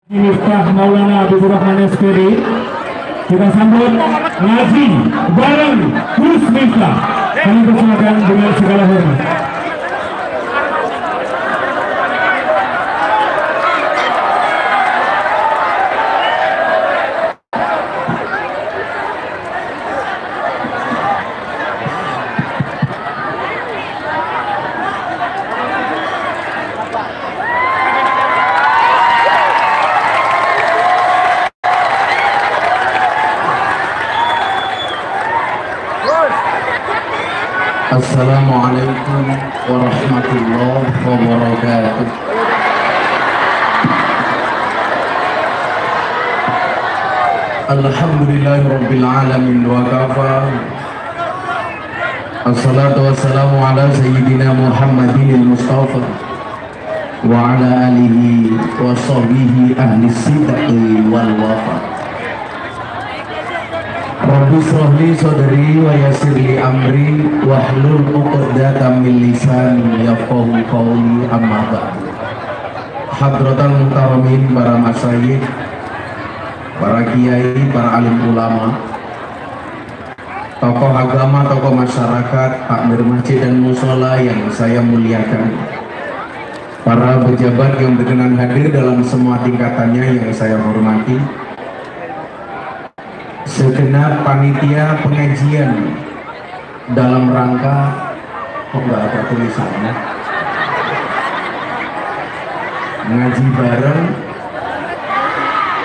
Miftah Maulana Habibur Rahman SPD. Kita sambut ngaji bareng Gus Miftah. Kami persilakan dengan segala hormat. Assalamualaikum warahmatullahi wabarakatuh. Alhamdulillahirabbil alamin wa kafa. Assalatu wassalamu ala sayyidina Muhammadin Mustafa wa ala alihi wa sahbihi ahli sidqi wal wafa. Rabbi shrahli sadri wa yassirli amri wahlul 'uqdatam min lisani yafqahu qawli, amma ba'd. Hadratal mukarramin, para masyayikh, para kiai, para alim ulama, tokoh agama, tokoh masyarakat, takmir masjid dan mushola yang saya muliakan, para pejabat yang berkenan hadir dalam semua tingkatannya yang saya hormati, segenap panitia pengajian dalam rangka, kok nggak ada tulisannya, ngaji bareng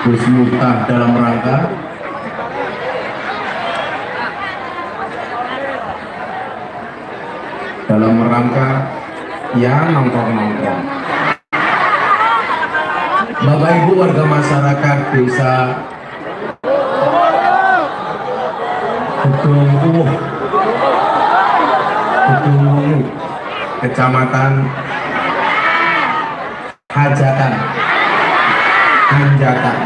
Gus Miftah dalam rangka ya nongkrong-nongkrong. Bapak Ibu warga masyarakat desa Gedung Kecamatan Hajatan, Anjatan,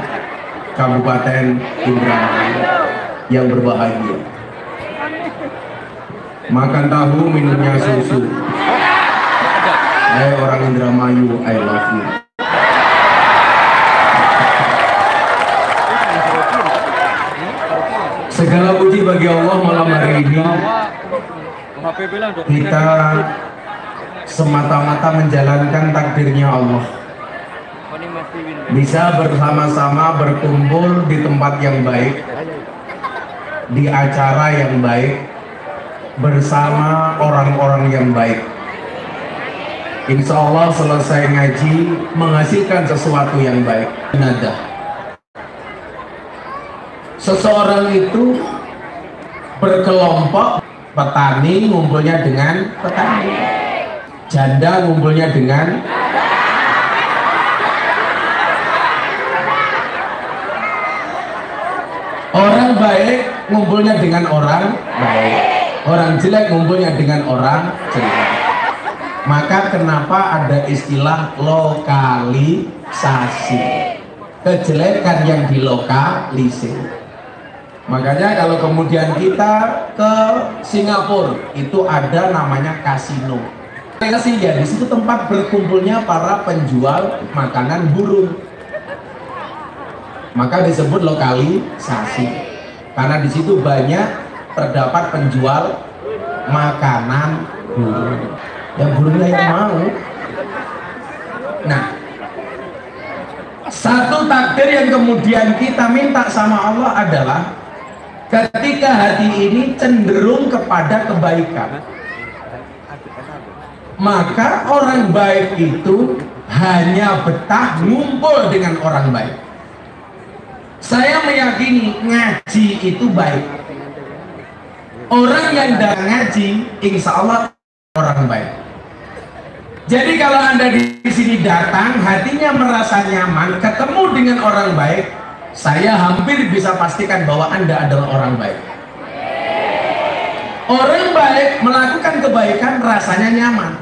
Kabupaten Indramayu yang berbahagia. Makan tahu, minumnya susu. Hai orang Indramayu, I love you. Segala puji bagi Allah, malam hari ini kita semata-mata menjalankan takdirnya Allah, bisa bersama-sama berkumpul di tempat yang baik, di acara yang baik, bersama orang-orang yang baik. Insya Allah selesai ngaji menghasilkan sesuatu yang baik. Nada. Seseorang itu berkelompok, petani ngumpulnya dengan petani, janda ngumpulnya dengan orang baik, ngumpulnya dengan orang baik, orang jelek ngumpulnya dengan orang jelek. Maka kenapa ada istilah lokalisasi, kejelekan yang dilokalisir. Makanya kalau kemudian kita ke Singapura itu ada namanya kasino. Ya, di situ tempat berkumpulnya para penjual makanan burung. Maka disebut lokalisasi. Karena di situ banyak terdapat penjual makanan burung. Yang burungnya yang mau. Nah, satu takdir yang kemudian kita minta sama Allah adalah ketika hati ini cenderung kepada kebaikan, maka orang baik itu hanya betah ngumpul dengan orang baik. Saya meyakini ngaji itu baik. Orang yang datang ngaji, insya Allah orang baik. Jadi kalau Anda di sini datang, hatinya merasa nyaman, ketemu dengan orang baik, saya hampir bisa pastikan bahwa Anda adalah orang baik. Orang baik melakukan kebaikan rasanya nyaman.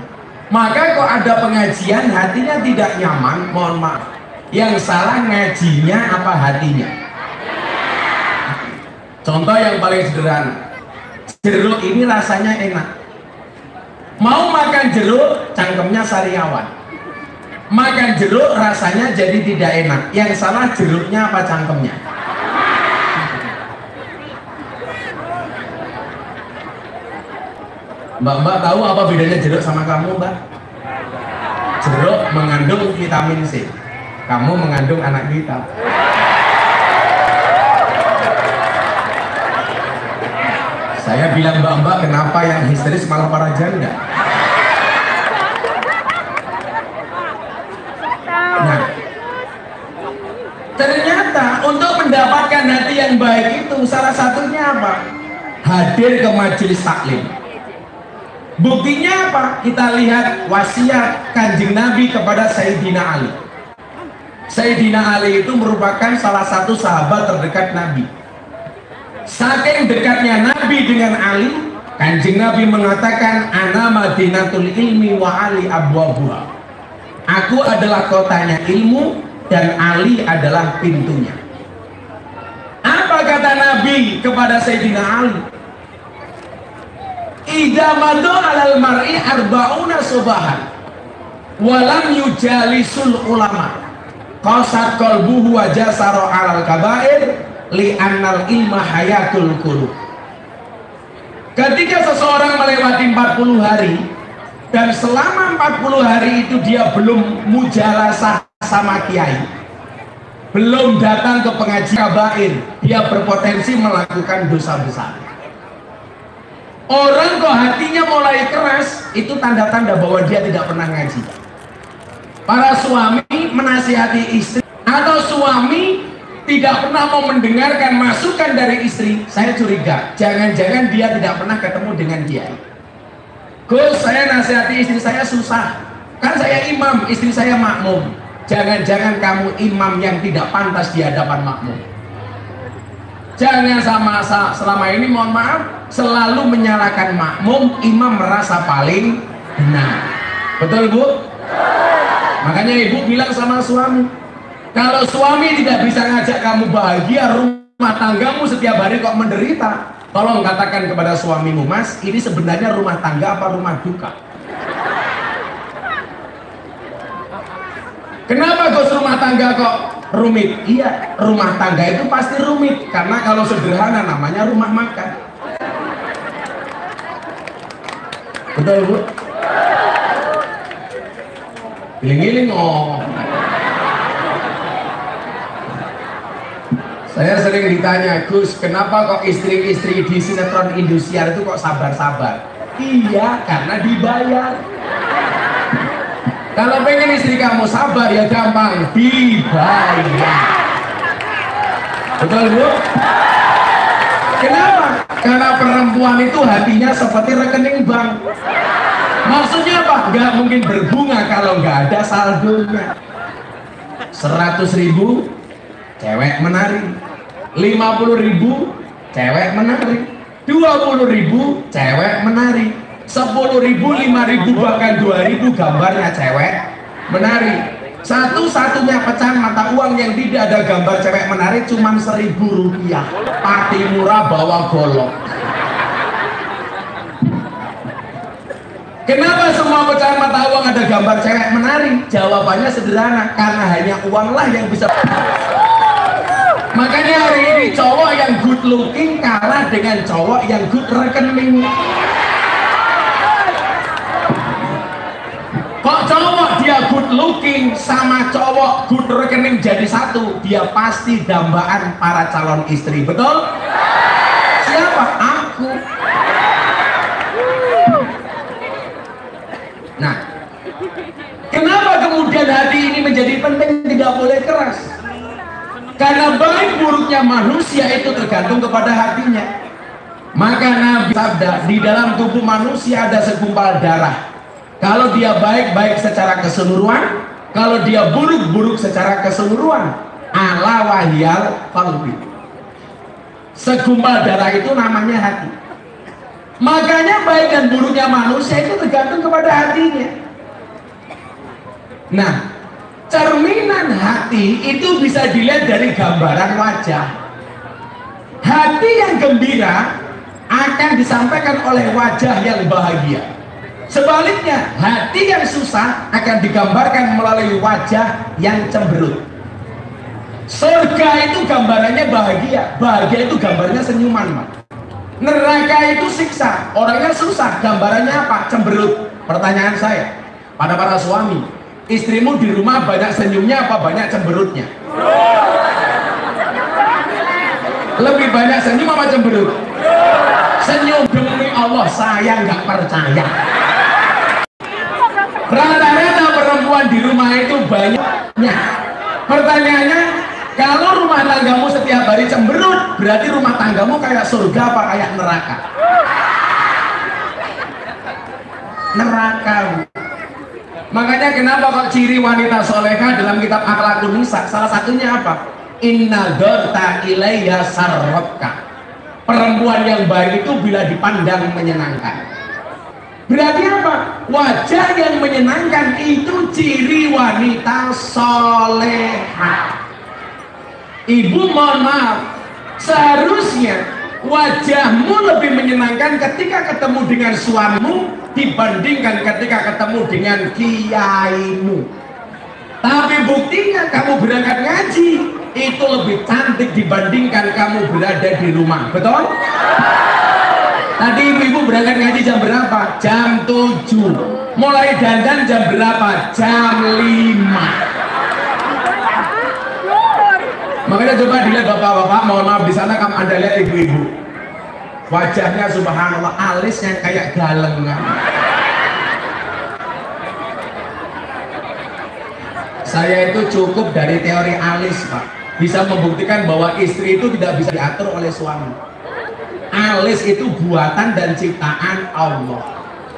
Maka kok ada pengajian hatinya tidak nyaman, mohon maaf. Yang salah ngajinya apa hatinya? Contoh yang paling sederhana, jeruk ini rasanya enak. Mau makan jeruk, cangkemnya sariawan. makan jeruk rasanya jadi tidak enak. Yang salah jeruknya apa cangkemnya? Mbak tahu apa bedanya jeruk sama kamu, Mbak? Jeruk mengandung vitamin C, kamu mengandung anak kita. Saya bilang mbak-mbak, kenapa yang histeris malah para janda? Nah, ternyata untuk mendapatkan hati yang baik itu salah satunya apa? Hadir ke majelis taklim. Buktinya apa? Kita lihat wasiat Kanjeng Nabi kepada Sayyidina Ali. Sayyidina Ali itu merupakan salah satu sahabat terdekat Nabi. Saking dekatnya Nabi dengan Ali, Kanjeng Nabi mengatakan, ana madinatul ilmi wa Ali abwabuha. Aku adalah kotanya ilmu dan Ali adalah pintunya. Apa kata Nabi kepada Sayyidina Ali? Idza madu alal mar'i arba'una subahan walam yujalisul ulama qasat qalbuhu wa jasara alal kabair li annal ilma hayatul qulub. Ketika seseorang melewati 40 hari dan selama 40 hari itu dia belum mujalasah sama kiai, belum datang ke pengajian kabair, dia berpotensi melakukan dosa besar. Orang kok hatinya mulai keras, itu tanda-tanda bahwa dia tidak pernah ngaji. Para suami menasihati istri, atau suami tidak pernah mau mendengarkan masukan dari istri, saya curiga, jangan-jangan dia tidak pernah ketemu dengan kiai. Gus, saya nasihati istri saya susah, kan saya imam, istri saya makmum. Jangan-jangan kamu imam yang tidak pantas di hadapan makmum. Jangan selama ini, mohon maaf, selalu menyalahkan makmum, imam merasa paling benar. Betul Bu? Makanya ibu bilang sama suami, kalau suami tidak bisa ngajak kamu bahagia, rumah tanggamu setiap hari kok menderita, tolong katakan kepada suamimu, Mas, ini sebenarnya rumah tangga apa rumah duka? Kenapa Gus rumah tangga kok rumit? Iya, rumah tangga itu pasti rumit, karena kalau sederhana namanya rumah makan. Betul Bu? Giling-giling oh. Saya sering ditanya, Gus, kenapa kok istri-istri di sinetron Indosiar itu kok sabar-sabar? Iya, karena dibayar. Kalau pengen istri kamu sabar ya gampang, dibayar. Betul Bu? Kenapa? Karena perempuan itu hatinya seperti rekening bank. Maksudnya apa? Gak mungkin berbunga kalau nggak ada saldonya. 100.000 cewek menari, 50.000 cewek menari, 20.000 cewek menari, 10.000, 5.000, bahkan 2.000 gambarnya cewek menari. Satu-satunya pecahan mata uang yang tidak ada gambar cewek menari cuma 1.000 rupiah. Pati murah bawa golok. Kenapa semua pecahan mata uang ada gambar cewek menari? Jawabannya sederhana, karena hanya uanglah yang bisa. Makanya hari ini cowok yang good looking kalah dengan cowok yang good rekening. Kok cowok dia good looking sama cowok good rekening jadi satu, dia pasti dambaan para calon istri. Betul? Siapa? Aku. Nah, kenapa kemudian hati ini menjadi penting, tidak boleh keras? Karena baik buruknya manusia itu tergantung kepada hatinya. Maka Nabi sabda, di dalam tubuh manusia ada segumpal darah. Kalau dia baik-baik secara keseluruhan, kalau dia buruk-buruk secara keseluruhan, ala wahyal qalbi. Segumpal darah itu namanya hati. Makanya baik dan buruknya manusia itu tergantung kepada hatinya. Nah, cerminan hati itu bisa dilihat dari gambaran wajah. Hati yang gembira akan disampaikan oleh wajah yang bahagia. Sebaliknya, hati yang susah akan digambarkan melalui wajah yang cemberut. Surga itu gambarannya bahagia, bahagia itu gambarnya senyuman, Pak. Neraka itu siksa, orangnya susah, gambarannya apa? Cemberut. Pertanyaan saya pada para suami, istrimu di rumah banyak senyumnya apa banyak cemberutnya? Lebih banyak senyum apa cemberut? Senyum. Demi Allah saya nggak percaya. Rata-rata perempuan di rumah itu banyaknya. Pertanyaannya, kalau rumah tanggamu setiap hari cemberut, berarti rumah tanggamu kayak surga apa kayak neraka? Neraka. Makanya kenapa kok ciri wanita solehah dalam kitab Akhlaqun Nisa, salah satunya apa? Inna dorta ilayya sarrotka. Perempuan yang baik itu bila dipandang menyenangkan. Berarti apa? Wajah yang menyenangkan itu ciri wanita solehah. Ibu mohon maaf, seharusnya wajahmu lebih menyenangkan ketika ketemu dengan suamimu dibandingkan ketika ketemu dengan kiaimu. Tapi buktinya kamu berangkat ngaji itu lebih cantik dibandingkan kamu berada di rumah, betul? Tadi ibu-ibu berangkat ngaji jam berapa? Jam 7. Mulai dandan jam berapa? Jam 5. Makanya coba dilihat bapak-bapak, mohon maaf di sana kamu Anda lihat ibu-ibu. Wajahnya subhanallah, alisnya kayak galengan. Saya itu cukup dari teori alis, Pak. Bisa membuktikan bahwa istri itu tidak bisa diatur oleh suami. Alis itu buatan dan ciptaan Allah.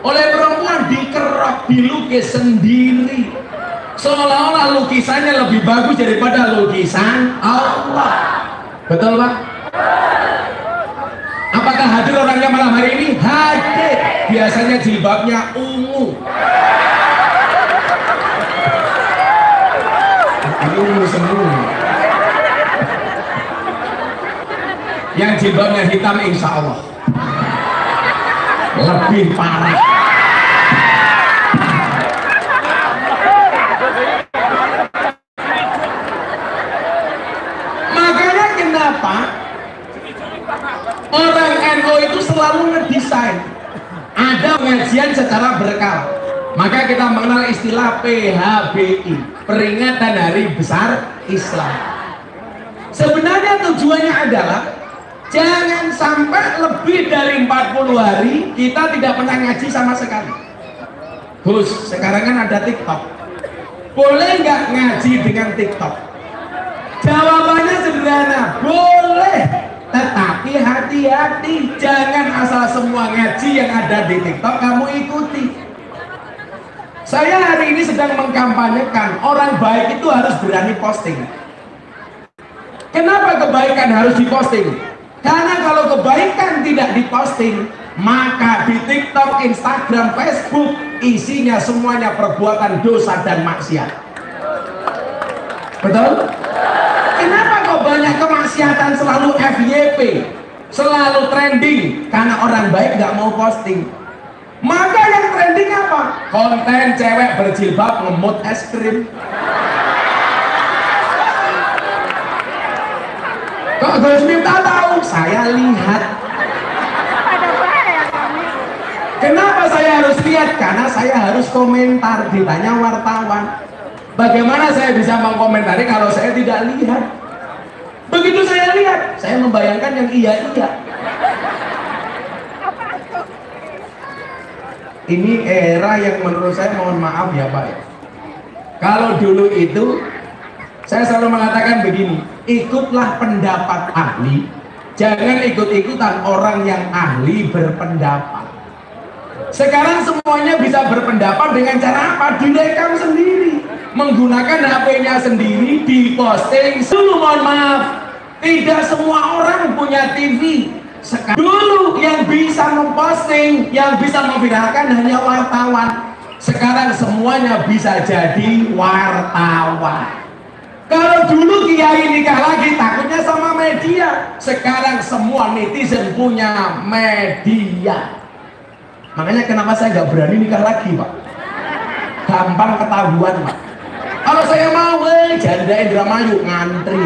Oleh perempuan dikerok, dilukis sendiri. Seolah-olah lukisannya lebih bagus daripada lukisan Allah. Betul, Pak? Apakah hadir orangnya malam hari ini? Hadir. Biasanya jilbabnya ungu. Ini ungu semua. Yang jilbabnya hitam insya Allah lebih parah. Makanya kenapa orang NU itu selalu ngedesain ada pengajian secara berkala. Maka kita mengenal istilah PHBI, peringatan Hari Besar Islam. Sebenarnya tujuannya adalah jangan sampai lebih dari 40 hari kita tidak pernah ngaji sama sekali. Gus, sekarang kan ada TikTok. Boleh nggak ngaji dengan TikTok? Jawabannya sederhana, boleh. Tetapi hati-hati, jangan asal semua ngaji yang ada di TikTok kamu ikuti. Saya hari ini sedang mengkampanyekan orang baik itu harus berani posting. Kenapa kebaikan harus diposting? Karena kalau kebaikan tidak diposting, maka di TikTok, Instagram, Facebook isinya semuanya perbuatan dosa dan maksiat. Betul? Kenapa kok banyak kemaksiatan selalu FYP, selalu trending? Karena orang baik nggak mau posting. Maka yang trending apa? Konten cewek berjilbab ngemut es krim. Kok Gus Miftah tahu? Saya lihat. Kenapa saya harus lihat? Karena saya harus komentar, ditanya wartawan. Bagaimana saya bisa mengkomentari kalau saya tidak lihat? Begitu saya lihat, saya membayangkan yang iya-iya. Ini era yang menurut saya, mohon maaf ya Pak, kalau dulu itu saya selalu mengatakan begini, ikutlah pendapat ahli, jangan ikut-ikutan orang yang ahli berpendapat. Sekarang semuanya bisa berpendapat dengan cara apa? Direkam sendiri, menggunakan HP-nya sendiri, diposting. Dulu mohon maaf, tidak semua orang punya TV. Dulu yang bisa memposting, yang bisa memviralkan hanya wartawan. Sekarang semuanya bisa jadi wartawan. Kalau dulu kiai nikah lagi takutnya sama media, sekarang semua netizen punya media. Makanya kenapa saya nggak berani nikah lagi, Pak? Gampang ketahuan, Pak. Kalau saya mau, janda Indramayu ngantri.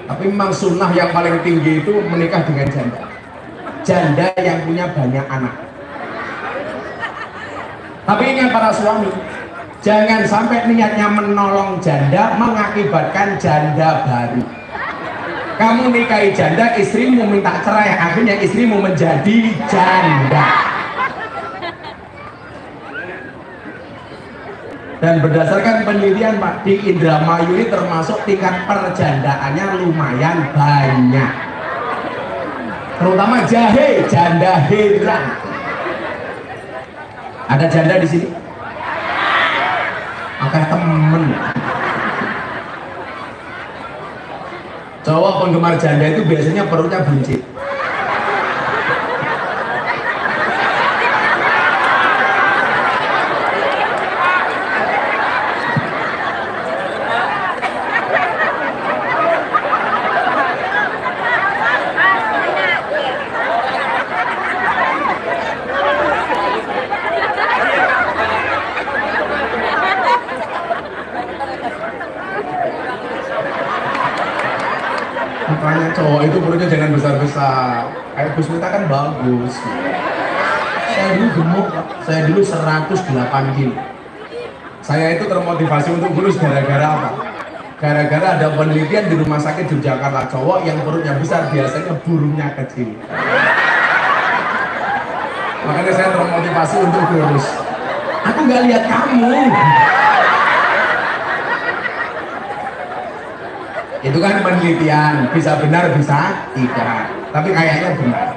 Tapi memang sunnah yang paling tinggi itu menikah dengan janda. Janda yang punya banyak anak. Tapi ingat para suami, jangan sampai niatnya menolong janda mengakibatkan janda baru. Kamu nikahi janda, istrimu minta cerai, akhirnya istrimu menjadi janda. Dan berdasarkan penelitian, Pak, di Indramayu ini termasuk tingkat perjandaannya lumayan banyak. Terutama jahe, janda heran. Ada janda di sini? Angkat temen. Cowok penggemar janda itu biasanya perutnya buncit. Makanya cowok itu perutnya jangan besar-besar. Kayak Gus Miftah kan bagus. Saya dulu gemuk, Pak. Saya dulu 108 kilo. Saya itu termotivasi untuk kurus gara-gara apa? Gara-gara ada penelitian di rumah sakit di Jakarta, cowok yang perutnya besar biasanya burungnya kecil. Makanya saya termotivasi untuk kurus. Aku nggak lihat kamu. Itu kan penelitian, bisa benar bisa tidak, tapi kayaknya benar.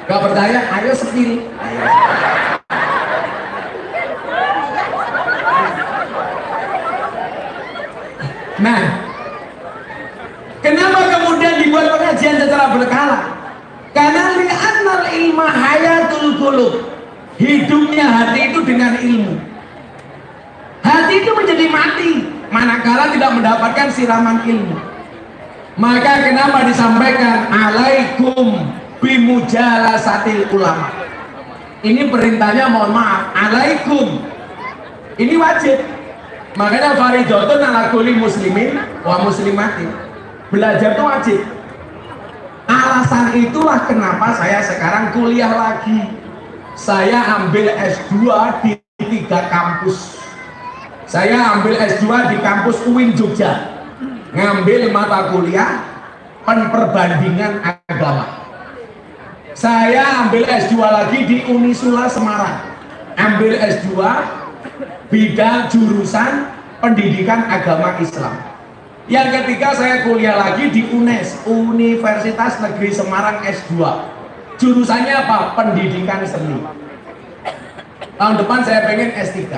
Gak percaya? Ayo sepil. Nah, kenapa kemudian dibuat pengajian secara berkala? Karena li'annal ilma hayatul qulub. Hidupnya hati itu dengan ilmu. Hati itu menjadi mati manakala tidak mendapatkan siraman ilmu. Maka kenapa disampaikan alaikum bimujalasatil ulama? Ini perintahnya, mohon maaf, alaikum. Ini wajib. Makanya faridhatun ala kulli muslimin wa muslimatin. Belajar itu wajib. Alasan itulah kenapa saya sekarang kuliah lagi. Saya ambil S2 di 3 kampus. Saya ambil S2 di kampus UIN Jogja, ngambil mata kuliah perbandingan agama. Saya ambil S2 lagi di Unisula Semarang, ambil S2 bidang jurusan pendidikan agama Islam. Yang ketiga saya kuliah lagi di UNES, Universitas Negeri Semarang S2. Jurusannya apa? Pendidikan seni. Tahun depan saya pengen S3.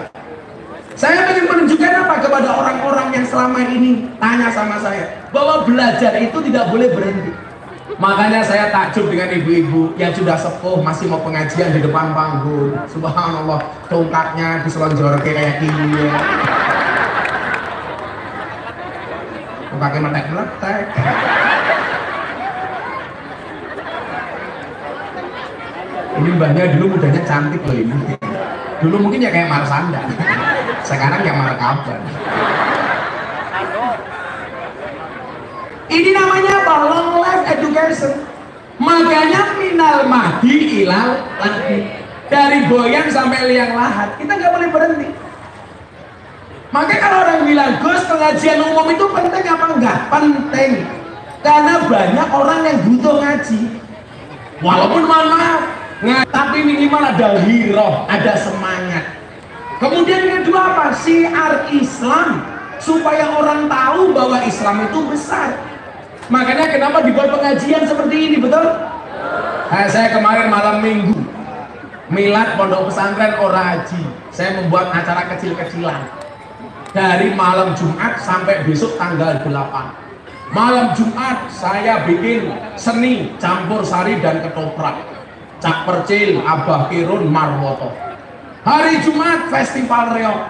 Saya ingin menunjukkan apa kepada orang-orang yang selama ini tanya sama saya bahwa belajar itu tidak boleh berhenti. Makanya saya takjub dengan ibu-ibu yang sudah sepuh masih mau pengajian di depan panggung. Subhanallah, tongkatnya diselonjorkan kayak gini ya. Pakai meletek-meletek. Ini mbahnya dulu mudanya cantik loh ini. Dulu mungkin ya kayak Marsanda. Sekarang yang markaban. Ini namanya apa? Long life education. Makanya minal mahdi ilal lahdi. Dari boyan sampai liang lahat, kita nggak boleh berhenti. Makanya kalau orang bilang, Gus, pengajian umum itu penting apa enggak? Penting. Karena banyak orang yang butuh ngaji. Walaupun mohon maaf, tapi minimal ada hiroh, ada semangat. Kemudian yang kedua apa? Syiar Islam, supaya orang tahu bahwa Islam itu besar. Makanya kenapa dibuat pengajian seperti ini, betul? Nah, saya kemarin malam minggu milad pondok pesantren Oraji, saya membuat acara kecil-kecilan dari malam Jumat sampai besok tanggal 8. Malam Jumat saya bikin seni campur sari dan ketoprak, Cak Percil, Abah Kirun, Marwoto. Hari Jumat festival reog,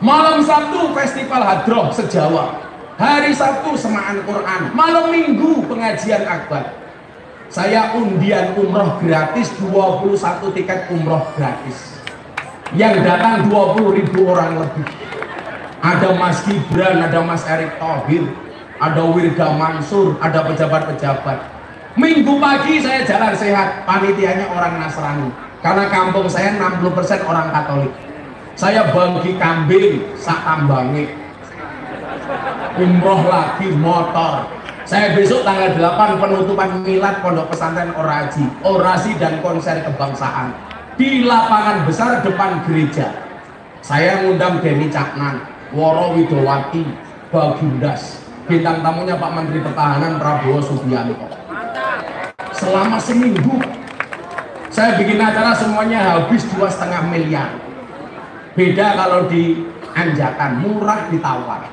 malam Sabtu festival hadroh sejawa, Hari Sabtu semaan Quran, malam Minggu pengajian akbar. Saya undian umroh gratis, 21 tiket umroh gratis. Yang datang 20.000 orang lebih. Ada Mas Gibran, ada Mas Erick Thohir, ada Wirga Mansur, ada pejabat-pejabat. Minggu pagi saya jalan sehat, panitianya orang Nasrani. Karena kampung saya 60% orang Katolik. Saya bagi kambing sak tambange. Umroh lagi motor. Saya besok tanggal 8 penutupan milad Pondok Pesantren Oraji, orasi dan konser kebangsaan di lapangan besar depan gereja. Saya ngundang Denny Caknan, Woro Widowati, Bagindas, bintang tamunya Pak Menteri Pertahanan Prabowo Subianto. Selama seminggu saya bikin acara semuanya habis 2,5 miliar. Beda kalau di Anjakan, murah ditawar.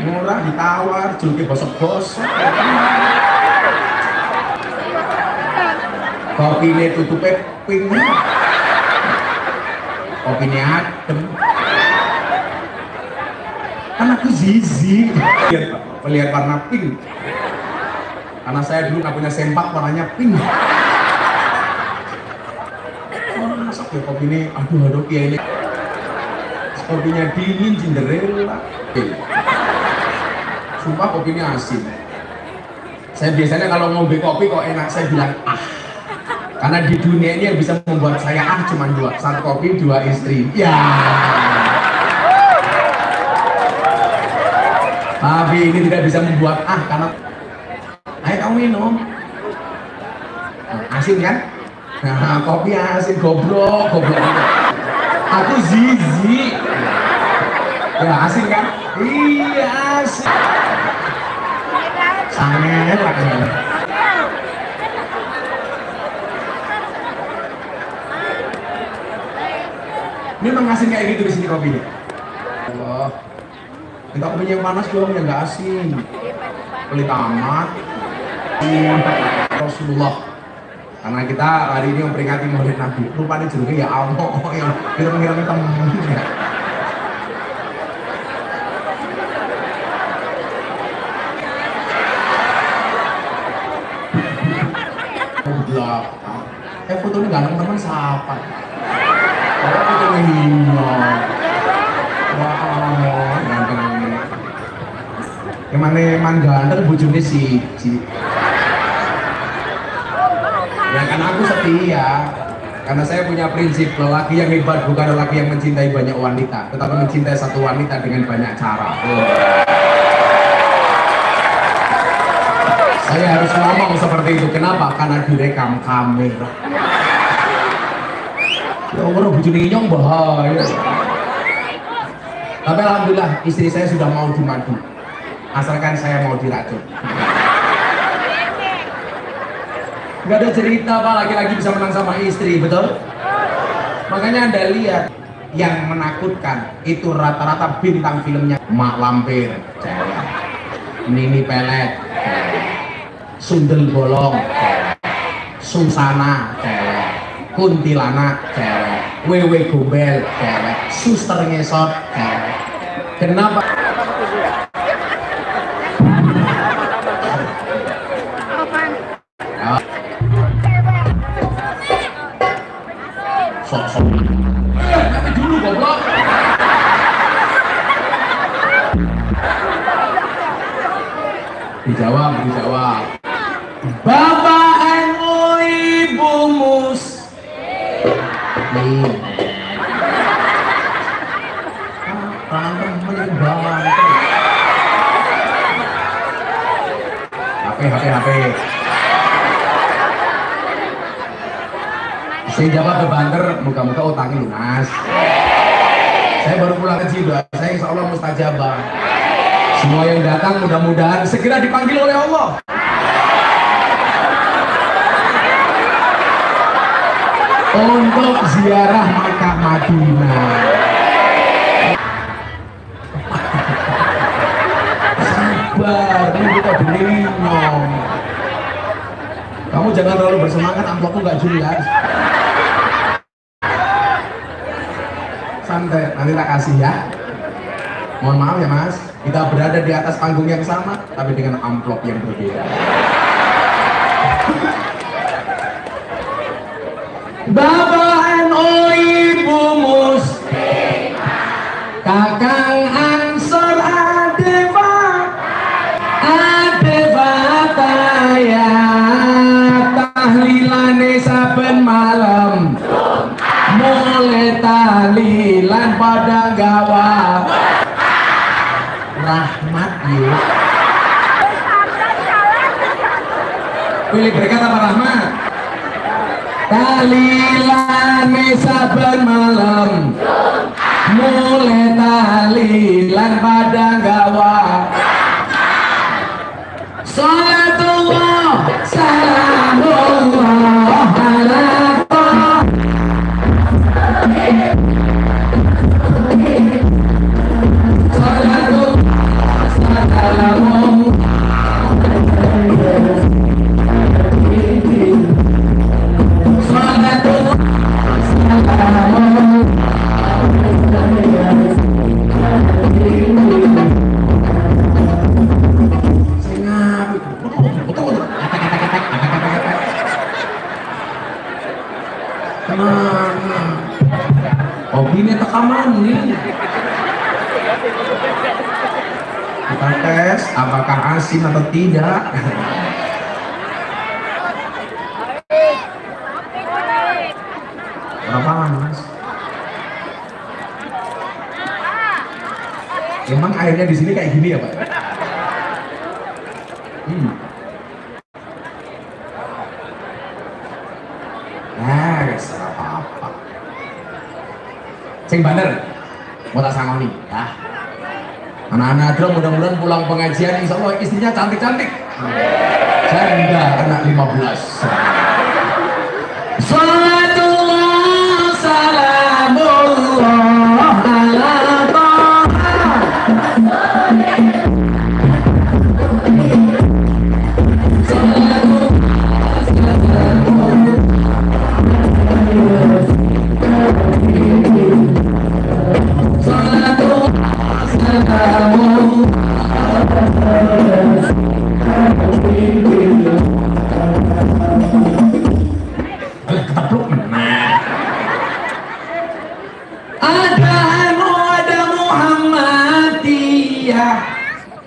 Murah ditawar, juluki bosok-bosok. Kopine tutupnya pink, kopine adem. Kan aku zizi melihat warna pink, karena saya dulu nggak punya sempak warnanya pink. Masa ya kopine, aduh ya ini kopinya dingin, Cinderella. Sumpah kopinya asin. Saya biasanya kalau ngombe kopi kok enak, saya bilang ah. Karena di dunia ini yang bisa membuat saya ah cuma dua, satu kopi, dua istri. Ya. Tapi ini tidak bisa membuat ah, karena ayo kamu minum. Asin kan? Nah, kopi asin, goblok. Aku zizi. Ya asin kan? Iya asin. Sangat lagi. Ini memang asin kayak gitu di sini kopinya. Allah. Minta kopinya yang panas dong, yang nggak asin. Pelit amat. Rasulullah. Karena kita hari ini memperingati Maulid Nabi. Rupanya jeruknya ya Allah, yang kira-kira temen ya. Belakang. Foto ini ganteng teman siapa? Kalau foto ini wah, ganteng. Yang mana ganteng bujurnya si. Ya kan aku setia. Karena saya punya prinsip, lelaki yang hebat bukan lelaki yang mencintai banyak wanita, tetapi mencintai satu wanita dengan banyak cara. Saya harus ngomong seperti itu. Kenapa? Karena direkam kamera. Ya Allah, bujuni nyong bahaya. Tapi alhamdulillah istri saya sudah mau dimadu, asalkan saya mau diracun. Gak ada cerita Pak laki-laki bisa menang sama istri, betul? Makanya Anda lihat yang menakutkan itu rata-rata bintang filmnya Mak Lampir, cewek. Nini Pelet, Sundel Bolong, Susana, cewek. Kuntilanak, cewek. Wewe Gombel, cewek. Suster Ngesot, cewek. Kenapa? Sok-sok. Dulu goblok. Dijawab. Bapak NU Ibu Mus. Nih. Berantem menyebar. HP. Saya jawab ke banter, muka-muka utangnya lunas. Saya baru pulang ke Jiba, saya insya Allah mustajabah. Semua yang datang mudah-mudahan segera dipanggil oleh Allah. Untuk ziarah Makkah Madinah. Sabar, ini kita belinyong. Kamu jangan terlalu bersemangat, amplopku nggak jelas. santai, nanti tak kasih ya. Mohon maaf ya mas, kita berada di atas panggung yang sama, tapi dengan amplop yang berbeda. Bapak NU Ibu Mus, Kakang Ansor Adebataya, tahlilane saben malam, mulai tahlilan pada gawa rahmat yuk. Pilih berkat apa rahmat? Tahlilane saben malam, mulai tahlilan pada gawa. Salatullah salamullah ala ini tekaman nih. Kita tes apakah asin atau tidak. Berapa mas? Emang airnya di sini kayak gini ya pak? Nah, salah apa-apa. Sing bener, mau tak sangoni ya. Anak-anak drum mudah-mudahan pulang pengajian insya Allah istrinya cantik-cantik. Saya enggak anak 15. Salatullah salamullah ala ada Muhammadiyah,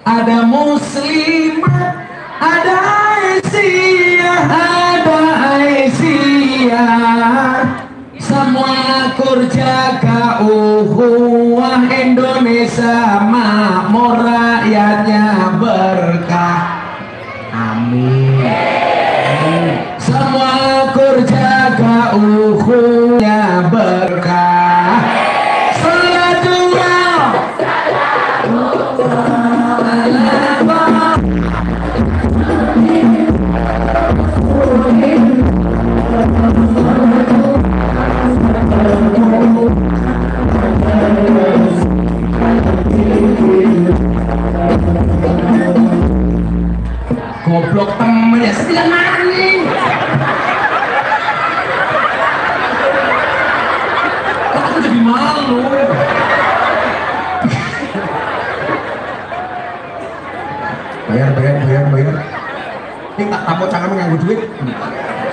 ada Muslimat, ada Aisyah, semua akur jaga ukhuwah Indonesia makmur rakyatnya berkah. Amin. Semua akur jaga ukhuwahnya berkah. Salatullah goblok temen ya sembilan maning. Aku jadi malu. Bayar. Ini tak tamu jangan mengganggu duit.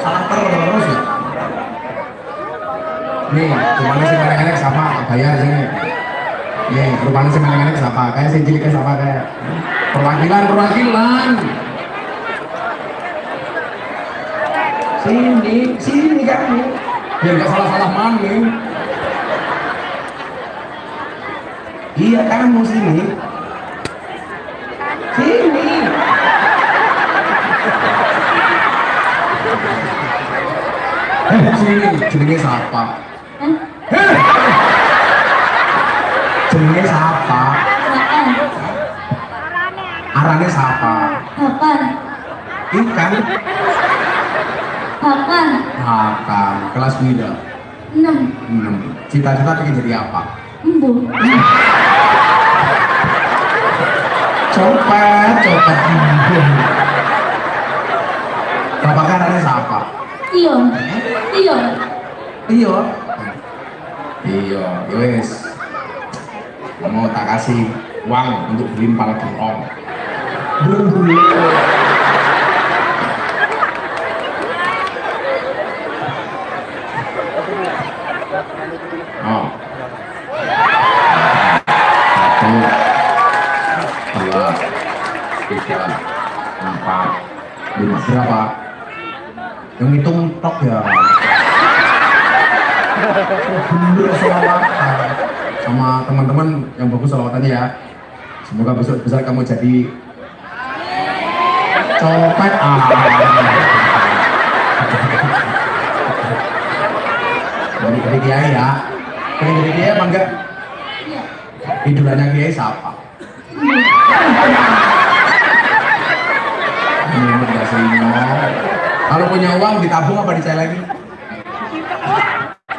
Salah terus ya. Nih, gimana sih enek siapa? Bayar sini. Nih, rupanya sih enek siapa? Kayak sih cilik siapa kayak perwakilan. Sini kamu. Biar nggak salah maning. Iya kamu sini. Sini, jenenge siapa? Jenenge siapa? Arane siapa? Ikan. Hakam. Kelas pira? 6. Cita-cita pengen jadi apa? Embu. Copet. Bapak arane siapa? Iya. Iya, wes. mau tak kasih uang untuk beli pal gerong. Belum. Oh. 1, 2, 3, 4, 5 berapa? Yang hitung tok ya. Bener selawatan sama teman-teman yang bagus selawatannya ya. Semoga besok kamu jadi copet. Gede Kiai ya. Pengen jadi Kiai apa enggak? Idolannya Kiai siapa? Kalau punya uang ditabung apa dicelengin?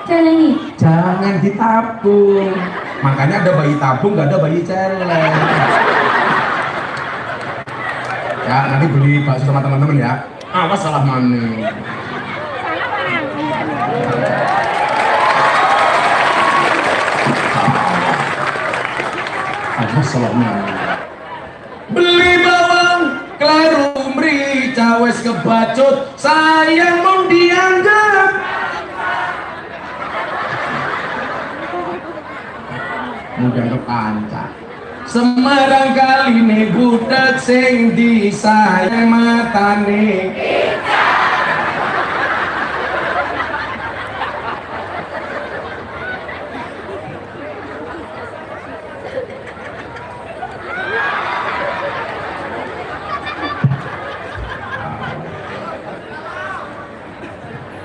Celengi. Jangan ditabung. Makanya ada bayi tabung, nggak ada bayi celeng. Ya nanti beli bakso sama teman-teman ya. Awas salah mana? Awas salah mana? Beli bawang kleru merica wes kebacut sayang mau dianggap mudah kepanca Semarang kali ini budak sing disayang matane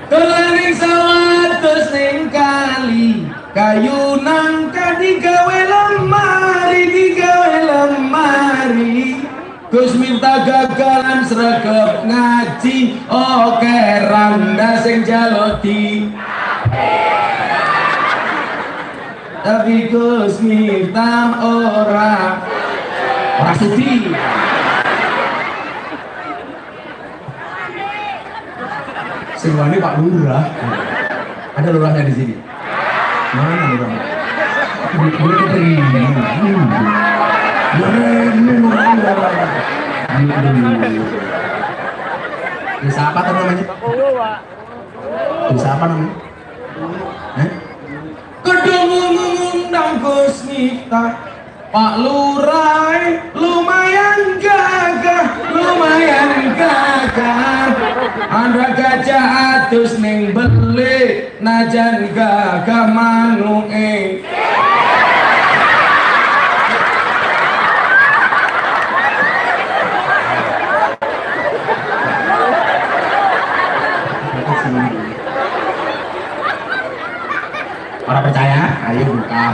kelaning sawat terus ning kali kayu nangka digawe lemari Gus Miftah gagalan sregep ngaji oke randa sing jaluk di tapi Gus Miftah ora sudi sing wani Pak Lurah. Ada lurahnya di sini. Mana lurahnya? Bisa apa tuh namanya? Bisa apa namanya? Kedung ngundang Gus Miftah Pak Lurah lumayan gagah Andra gajah atus ning beli najan gagah manung Orang percaya? Ayo buka.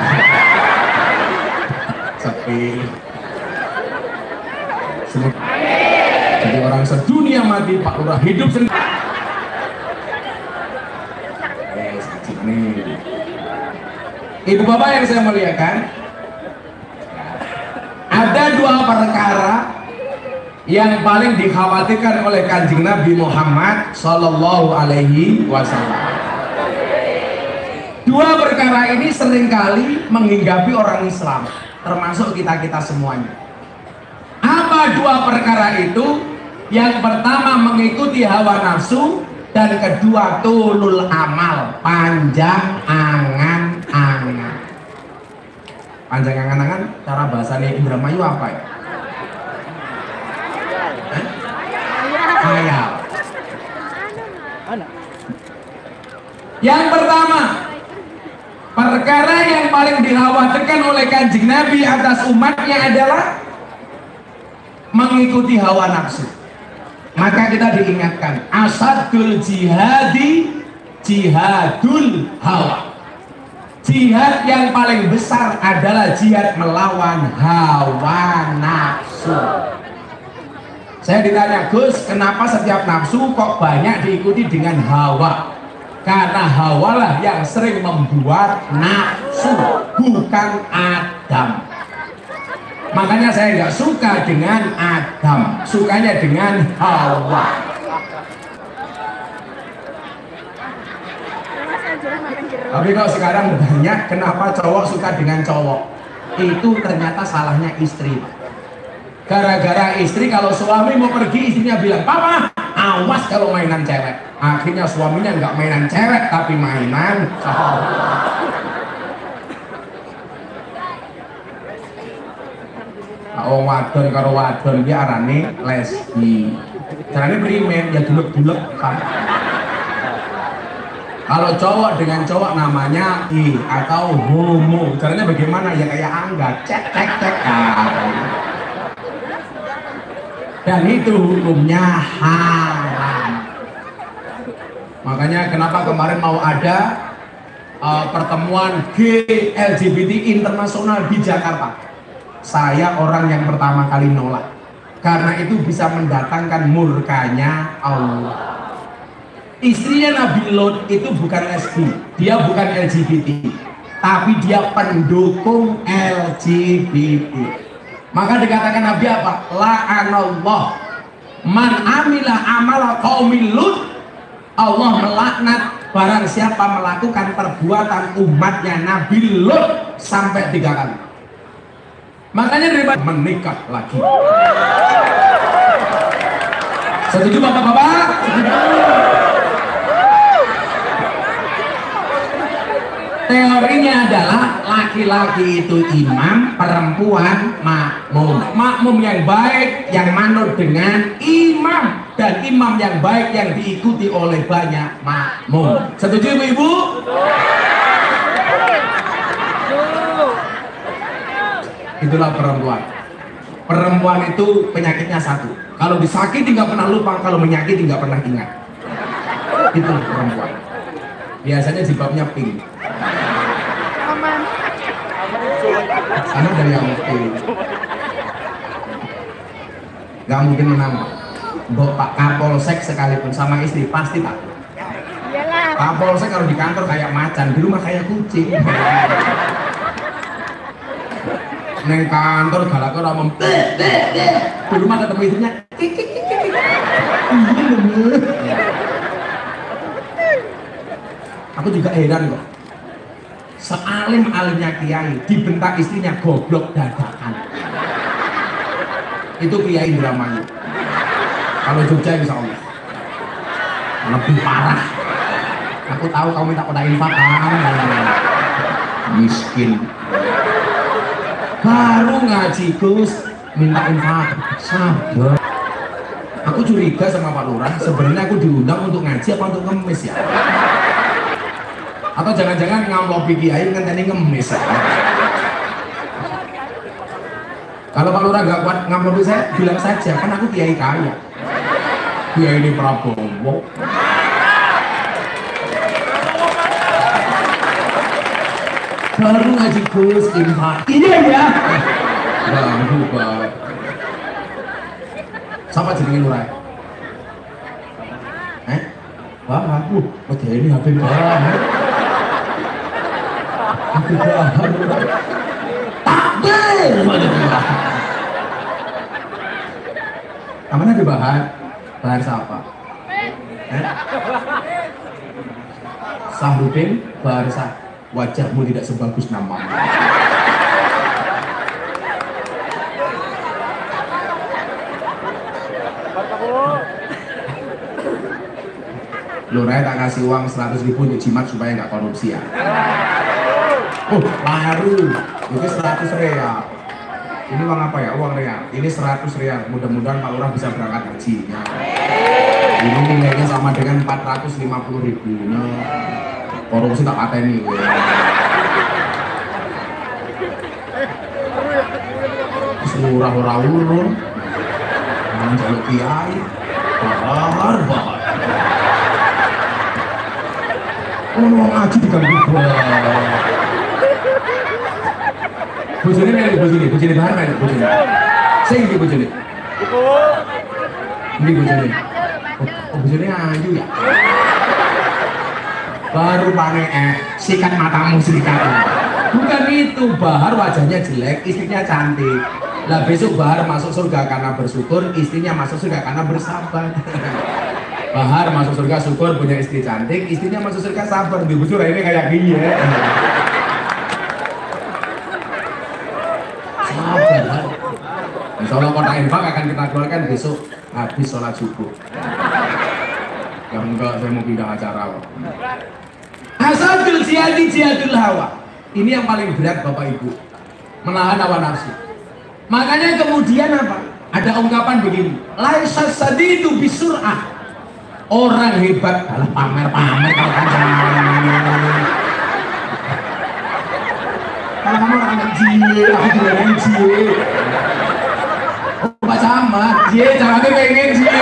Sepi. Jadi orang sedunia mati Pak Lurah hidup sendiri. Ibu bapak yang saya muliakan, ada dua perkara yang paling dikhawatirkan oleh Kanjeng Nabi Muhammad Sallallahu Alaihi Wasallam. Dua perkara ini seringkali menghinggapi orang Islam, termasuk kita-kita semuanya. Apa dua perkara itu? Yang pertama mengikuti hawa nafsu, dan kedua tulul amal, panjang angan-angan. Panjang angan-angan, cara bahasanya Indramayu apa ya? Khayal. Yang pertama, perkara yang paling dikhawatirkan oleh Kanjeng Nabi atas umatnya adalah mengikuti hawa nafsu. Maka kita diingatkan, asadul jihadi jihadul hawa. Jihad yang paling besar adalah jihad melawan hawa nafsu. Saya ditanya, Gus, kenapa setiap nafsu kok banyak diikuti dengan hawa? Karena hawalah yang sering membuat nafsu, bukan Adam. Makanya saya nggak suka dengan Adam, sukanya dengan Hawa. Tapi kalau sekarang banyak, kenapa cowok suka dengan cowok? Itu ternyata salahnya istri. Gara-gara istri, kalau suami mau pergi, istrinya bilang, papa awas kalau mainan cewek. Akhirnya suaminya nggak mainan cewek tapi mainan cowok. Oh, wadon karo wadon dia arane lesbi. Caranya primen ya dulek-dulek kan. Kalau cowok dengan cowok namanya atau homo. Caranya bagaimana? Ya kayak angga, cek. Dan itu hukumnya haram. Makanya kenapa kemarin mau ada pertemuan LGBT internasional di Jakarta. Saya orang yang pertama kali nolak. Karena itu bisa mendatangkan murkanya Allah. Istrinya Nabi Lot itu bukan lesbi, dia bukan LGBT, tapi dia pendukung LGBT. Maka dikatakan Nabi apa? La'anallah man amila amala qaumil Lut. Allah melaknat barang siapa melakukan perbuatan umatnya Nabi Lut sampai 3 kali. Makanya daripada menikah lagi. Setuju bapak-bapak? Teorinya adalah laki-laki itu imam, perempuan makmum. Makmum yang baik yang manut dengan imam, dan imam yang baik yang diikuti oleh banyak makmum. Setuju ibu-ibu? Itulah perempuan. Perempuan itu penyakitnya satu. Kalau disakiti nggak pernah lupa, kalau menyakiti nggak pernah ingat. Itu perempuan. Biasanya jilbabnya pink. Sana dari yang pink. Gak mungkin menang. Pak Kapolsek sekalipun sama istri pasti takut. Kapolsek kalau di kantor kayak macan, di rumah kayak kucing. Neng kantor galak ora mem. Di rumah ketemu istrinya. Aku juga heran kok. Sealim-alimnya kiai dibentak istrinya goblok dadakan. Itu kiai dramanya. Kalau Jogja bisa Allah lebih parah. Aku tahu kamu minta pada infak kan, miskin. Baru ngaji Gus minta infak, sabar. Aku curiga sama Pak Lurah, sebenarnya aku diundang untuk ngaji apa untuk ngemis ya? Atau jangan-jangan ngamlopi kiai ngenteni ngemis ya? Kalau Pak Lurah nggak kuat ngamlopi saya, bilang saja, kan aku kiai kaya. Kiai ini Prabowo. Baru ngaji Gus infak. Iya ya. Ganggu banget. Siapa jenenge Lurah? Wah, aku ini HP banget. Aku bahan takbir. Aman ada bahan? Bahan siapa? Sahrudin Barsa. Wajahmu tidak sebagus namamu. Lurah tak kasih uang 100.000 untuk jimat supaya nggak korupsi ya. Oh, baru itu 100 real. Ini uang apa ya? Uang real. Ini 100 real. Mudah-mudahan Pak Lurah bisa berangkat haji. Ya. Ini nilainya sama dengan 450.000. Nah, korupsi tak pateni. Lurah ora urun. Nang jaluk kiai. Bahar. Oh, ngaji diganggu banget. Bojone melek bojone bahar melek bojone. Sing iki bojone. Ini bojone. Oh, bojone ayu ya. Baru panen sikat matamu sikat. Bukan itu, Bahar wajahnya jelek, istrinya cantik. Lah besok Bahar masuk surga karena bersyukur, istrinya masuk surga karena bersabar. Bahar masuk surga syukur punya istri cantik, istrinya masuk surga sabar. Di busur ini kayak gini ya. Insya Allah kotak infak akan kita keluarkan besok habis sholat subuh. Ya enggak, saya mau pindah acara kok. Hasadul jihadi jihadul hawa. Ini yang paling berat Bapak Ibu, menahan hawa nafsu. Makanya kemudian apa? Ada ungkapan begini, laisa sadidu bisur'ah. Orang hebat dalam pamer-pamer kalau kamu orang cie, aku juga orang cie. Pak sama, cie, caranya pengen cie.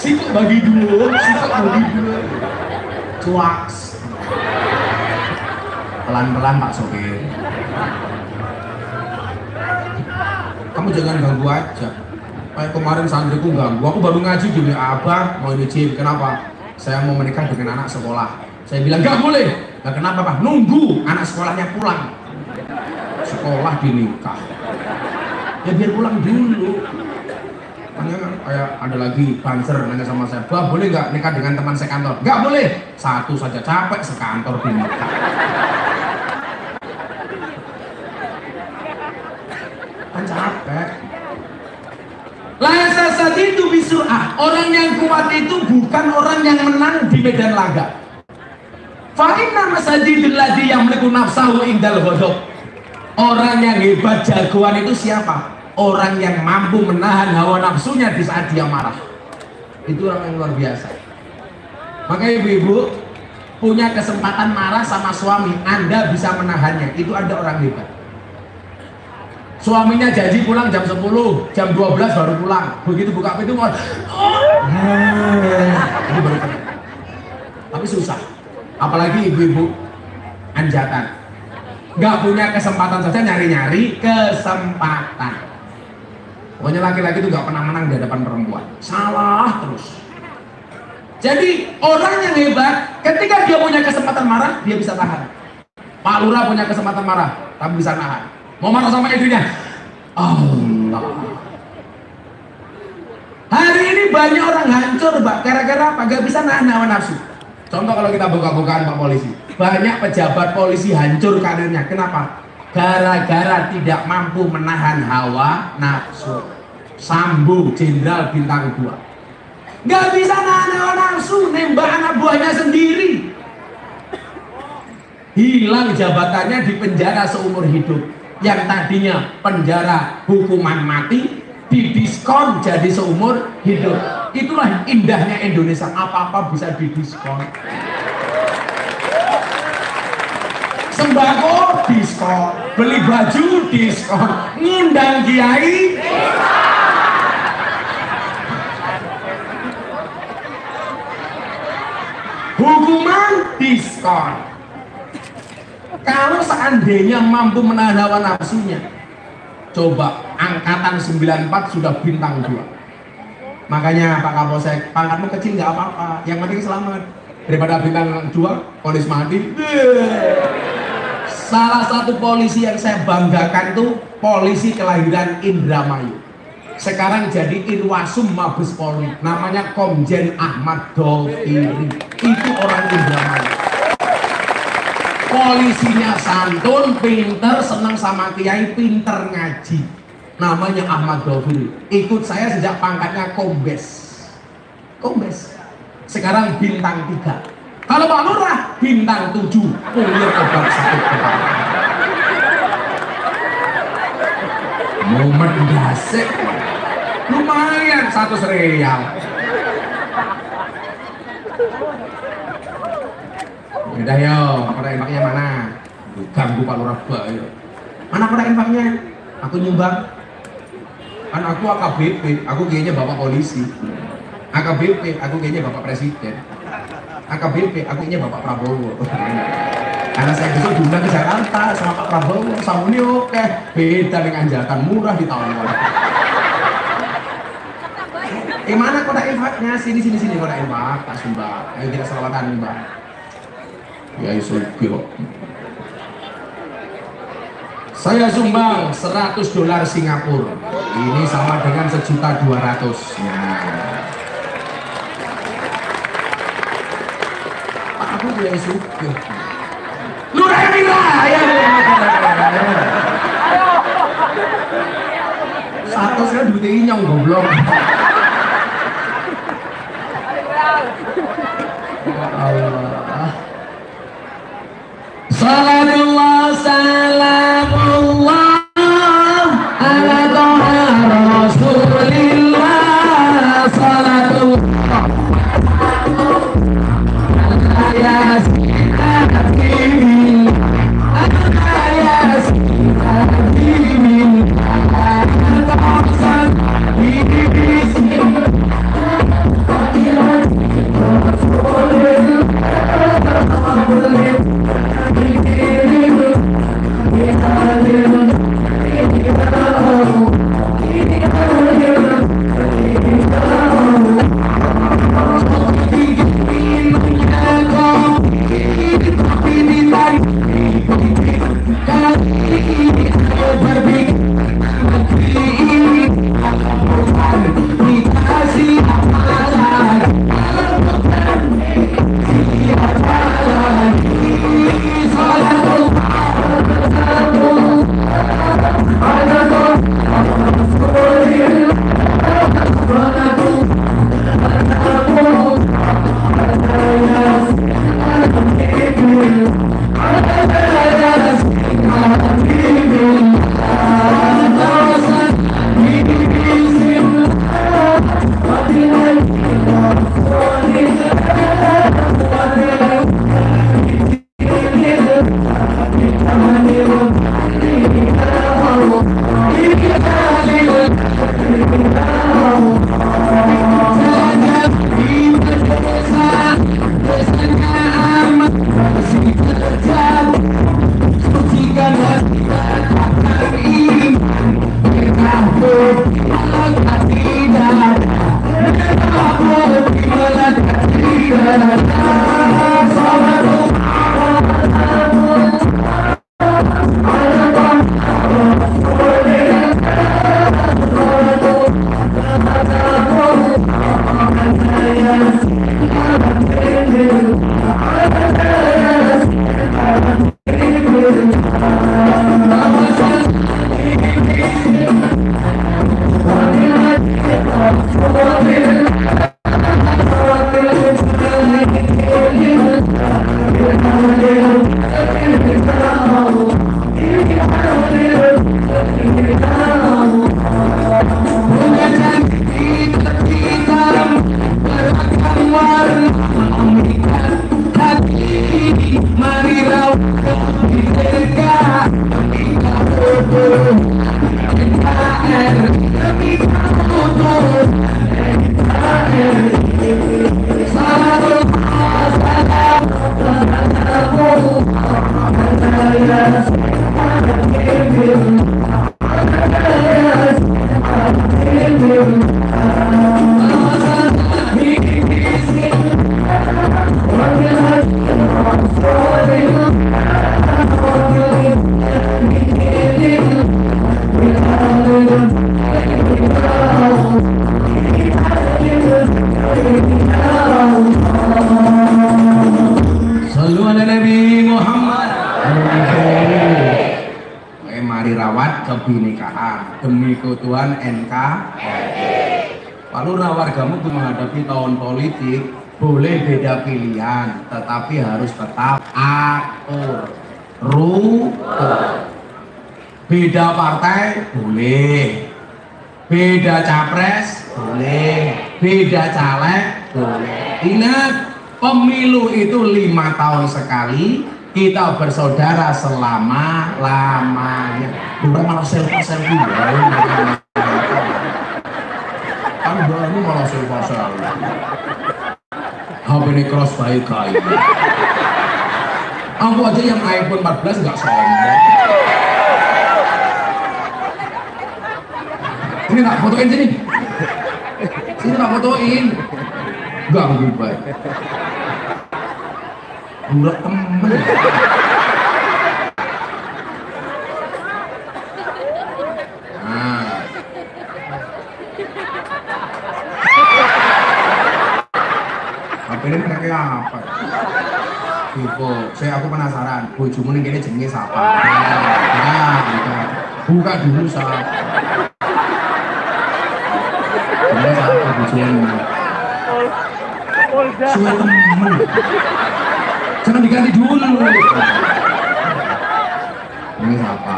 Sikut bagi dua, cuaks. Pelan-pelan Pak Sopir. Kamu jangan ganggu aja. Kayak kemarin santriku ganggu, aku baru ngaji di WA, Abang mau ini Jim, kenapa? Saya mau menikah dengan anak sekolah. Saya bilang gak boleh. Nah, kenapa Pak? Nunggu anak sekolahnya pulang. Sekolah dinikah. Ya biar pulang dulu. Tanya kan kayak ada lagi banser nanya sama saya, Bah boleh nggak nikah dengan teman sekantor? Nggak boleh. Satu saja capek sekantor dinikah. Kan capek. Laisa sadidu bisur'ah. Orang yang kuat itu bukan orang yang menang di medan laga. Fa inna masadidul ladzi yamliku nafsahu indal ghadab. Orang yang hebat jagoan itu siapa? Orang yang mampu menahan hawa nafsunya di saat dia marah. Itu orang yang luar biasa. Maka ibu-ibu punya kesempatan marah sama suami, Anda bisa menahannya. Itu ada orang hebat. Suaminya janji pulang jam 10, jam 12 baru pulang. Begitu buka pintu ini baru pulang. Tapi susah. Apalagi ibu-ibu anjatan, nggak punya kesempatan saja, nyari-nyari kesempatan. Pokoknya laki-laki itu nggak pernah menang di hadapan perempuan, salah terus. Jadi orang yang hebat, ketika dia punya kesempatan marah, dia bisa tahan. Pak Lurah punya kesempatan marah, tapi bisa tahan. Mau marah sama istrinya, Allah. Hari ini banyak orang hancur, Pak, gara-gara apa? Gak bisa nahan hawa nafsu. Contoh kalau kita buka-bukaan Pak Polisi, banyak pejabat polisi hancur karirnya. Kenapa? Gara-gara tidak mampu menahan hawa nafsu. Sambo Jenderal Bintang 2 nggak bisa nahan hawa nafsu, nembak anak buahnya sendiri. Hilang jabatannya, di penjara seumur hidup. Yang tadinya penjara hukuman mati didiskon jadi seumur hidup. Itulah indahnya Indonesia, apa-apa bisa didiskon. Sembako diskon, beli baju diskon, ngundang kiai hukuman diskon. Kalau seandainya mampu menahan hawa nafsunya, coba angkatan 94 sudah bintang 2. Makanya Pak Kapolsek, pangkatmu kecil nggak apa-apa, yang penting selamat. Daripada bintang 2 polis mati. Salah satu polisi yang saya banggakan itu polisi kelahiran Indramayu, sekarang jadi Irwasum Mabes Polri, namanya Komjen Ahmad Doviri. Itu orang Indramayu. Polisinya santun, pinter, senang sama kiai, pinter ngaji. Namanya Ahmad Doviri. Ikut saya sejak pangkatnya Kombes. Sekarang bintang 3. Kalau Pak Lurah bintang 7. Kuliah obat sakit kepala. Momen dasar. Lumayan 100 real. Udah yo, kotak infaknya mana? Ganggu Pak Lurah yo. Mana kotak infaknya? Aku nyumbang. Kan aku AKBP, aku kayaknya bapak polisi. AKBP, aku kayaknya bapak presiden. AKBP, aku kayaknya bapak Prabowo. Karena saya besok diundang ke Jakarta sama Pak Prabowo, sama ini oke. Beda dengan jatan murah di tahun lalu. Mana kotak infaknya? Sini kotak infak, tak sumbang. Ayo kita selawatan Mbak. Ya Yusufi kok. Saya sumbang $100 Singapura. Ini sama dengan 1.200.000. Pak, aku dia suka. raya. Satu saya duit inyong goblok. Allah. Salatullah salamullah ala toha rasulillah. Salatullah ala yasin habibi ala yasin habibi ala toha kebinekaan demi keutuhan NKRI. Lalu wargamu menghadapi tahun politik boleh beda pilihan, tetapi harus tetap akur, rukun. Beda partai boleh, beda capres boleh, beda caleg boleh. Ingat, pemilu itu 5 tahun sekali. Kita bersaudara selama-lamanya. Udah malah selfie kan baru malah selfie. HP ini cross baik kali. Aku aja yang iPhone 14 nggak sombong. Ini nggak fotoin sini. Sini nggak fotoin. Ganggu baik. Udah temen. Nah. HP ini mereka apa? Ibu, aku penasaran, bojomu ning kene jenenge sapa? Nah, buka dulu sah. Jenenge sapa bojomu? Suwe temen. Jangan diganti dulu. Ini siapa?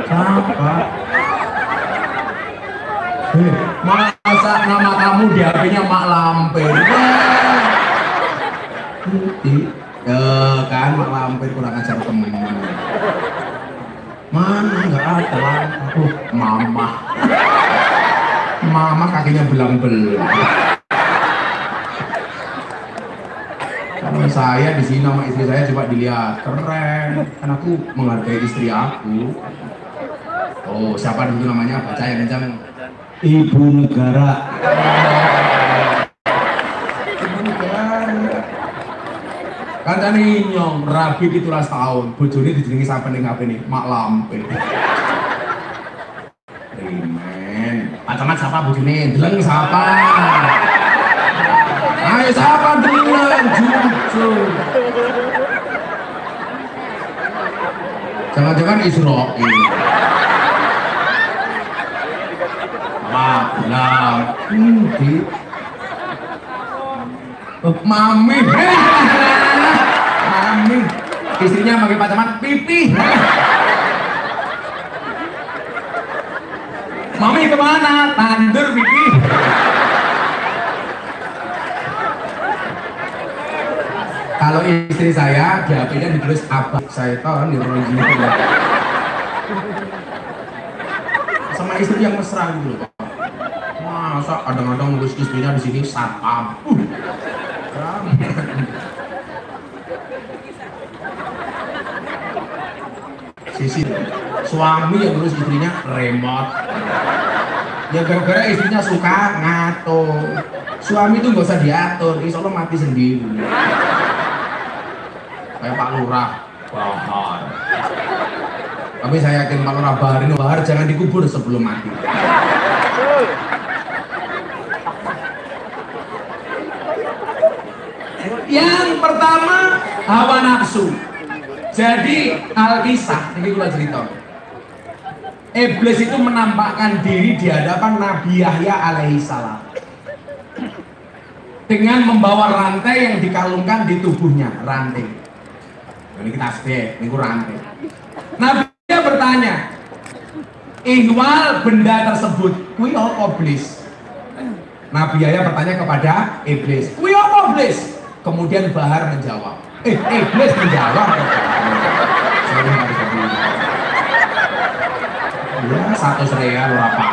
Siapa? Masa nama kamu di HP-nya Mak Lampir? Kan Mak Lampir kurang ajar temen. Mana nggak ada lah. Mama kakinya belang-belang. Kalau saya di sini sama istri saya coba dilihat keren, kan aku menghargai istri aku. Oh, siapa dulu namanya? Baca yang kencang. Ibu negara. Ibu negara. Kan tadi nyong rabi 17 tahun, bojone dijenengi sampai ning HP nih, Mak Lampir. Rimen. Pacaman siapa bojone? Deleng siapa? Ayo siapa deleng jujur. Jangan-jangan Israel. Bilang Mami, Mami, istrinya pakai pacaman pipi. Mami kemana? Tandur pipi. Kalau istri saya di HP-nya ditulis abah saya tahu di ruang gini ya. Sama istri yang mesra gitu loh. Masa kadang-kadang nulis istrinya di sini satpam. Sisi suami yang nulis istrinya remote. Ya gara-gara istrinya suka ngatur. Suami itu nggak usah diatur, insya Allah mati sendiri. Kayak Pak Lurah Bahar. Tapi saya yakin Pak Lurah Bahar ini jangan dikubur sebelum mati. Yang pertama hawa nafsu. Jadi Alkisah ini gua cerita. Iblis itu menampakkan diri di hadapan Nabi Yahya alaihissalam dengan membawa rantai yang dikalungkan di tubuhnya, rantai. Ini kita sebut, ini rantai. Nabi Yahya bertanya, ihwal benda tersebut, kuwi apa iblis? Nabi Yahya bertanya kepada iblis, kuwi apa iblis? Kemudian Bahar menjawab, iblis menjawab. Ya, 100 real apa?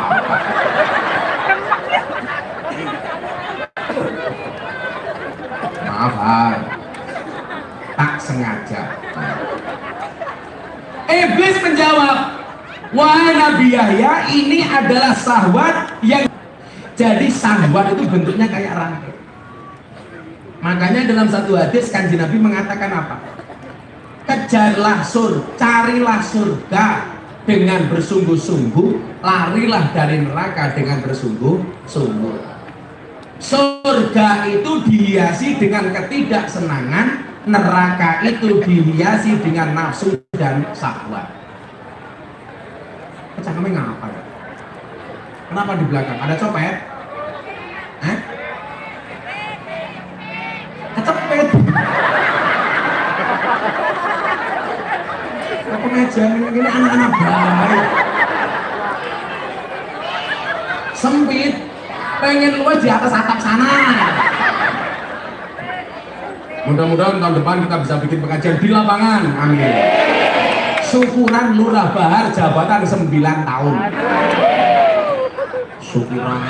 Maaf, Har. Tak sengaja. Iblis menjawab, wahai Nabi Yahya, ini adalah syahwat yang jadi syahwat itu bentuknya kayak rantai. Makanya dalam satu hadis Kanjeng Nabi mengatakan apa? Kejarlah carilah surga dengan bersungguh-sungguh, larilah dari neraka dengan bersungguh-sungguh. Surga itu dihiasi dengan ketidaksenangan, neraka itu dihiasi dengan nafsu dan syahwat. Cangkemnya ngapa ya? Kenapa di belakang? Ada copet? Kecepet. Apa ngajarin ini anak-anak baik? Sempit, pengen luas di atas atap sana. Mudah-mudahan tahun depan kita bisa bikin pengajian di lapangan, amin. Syukuran Lurah Bahar jabatan 9 tahun. Syukuran.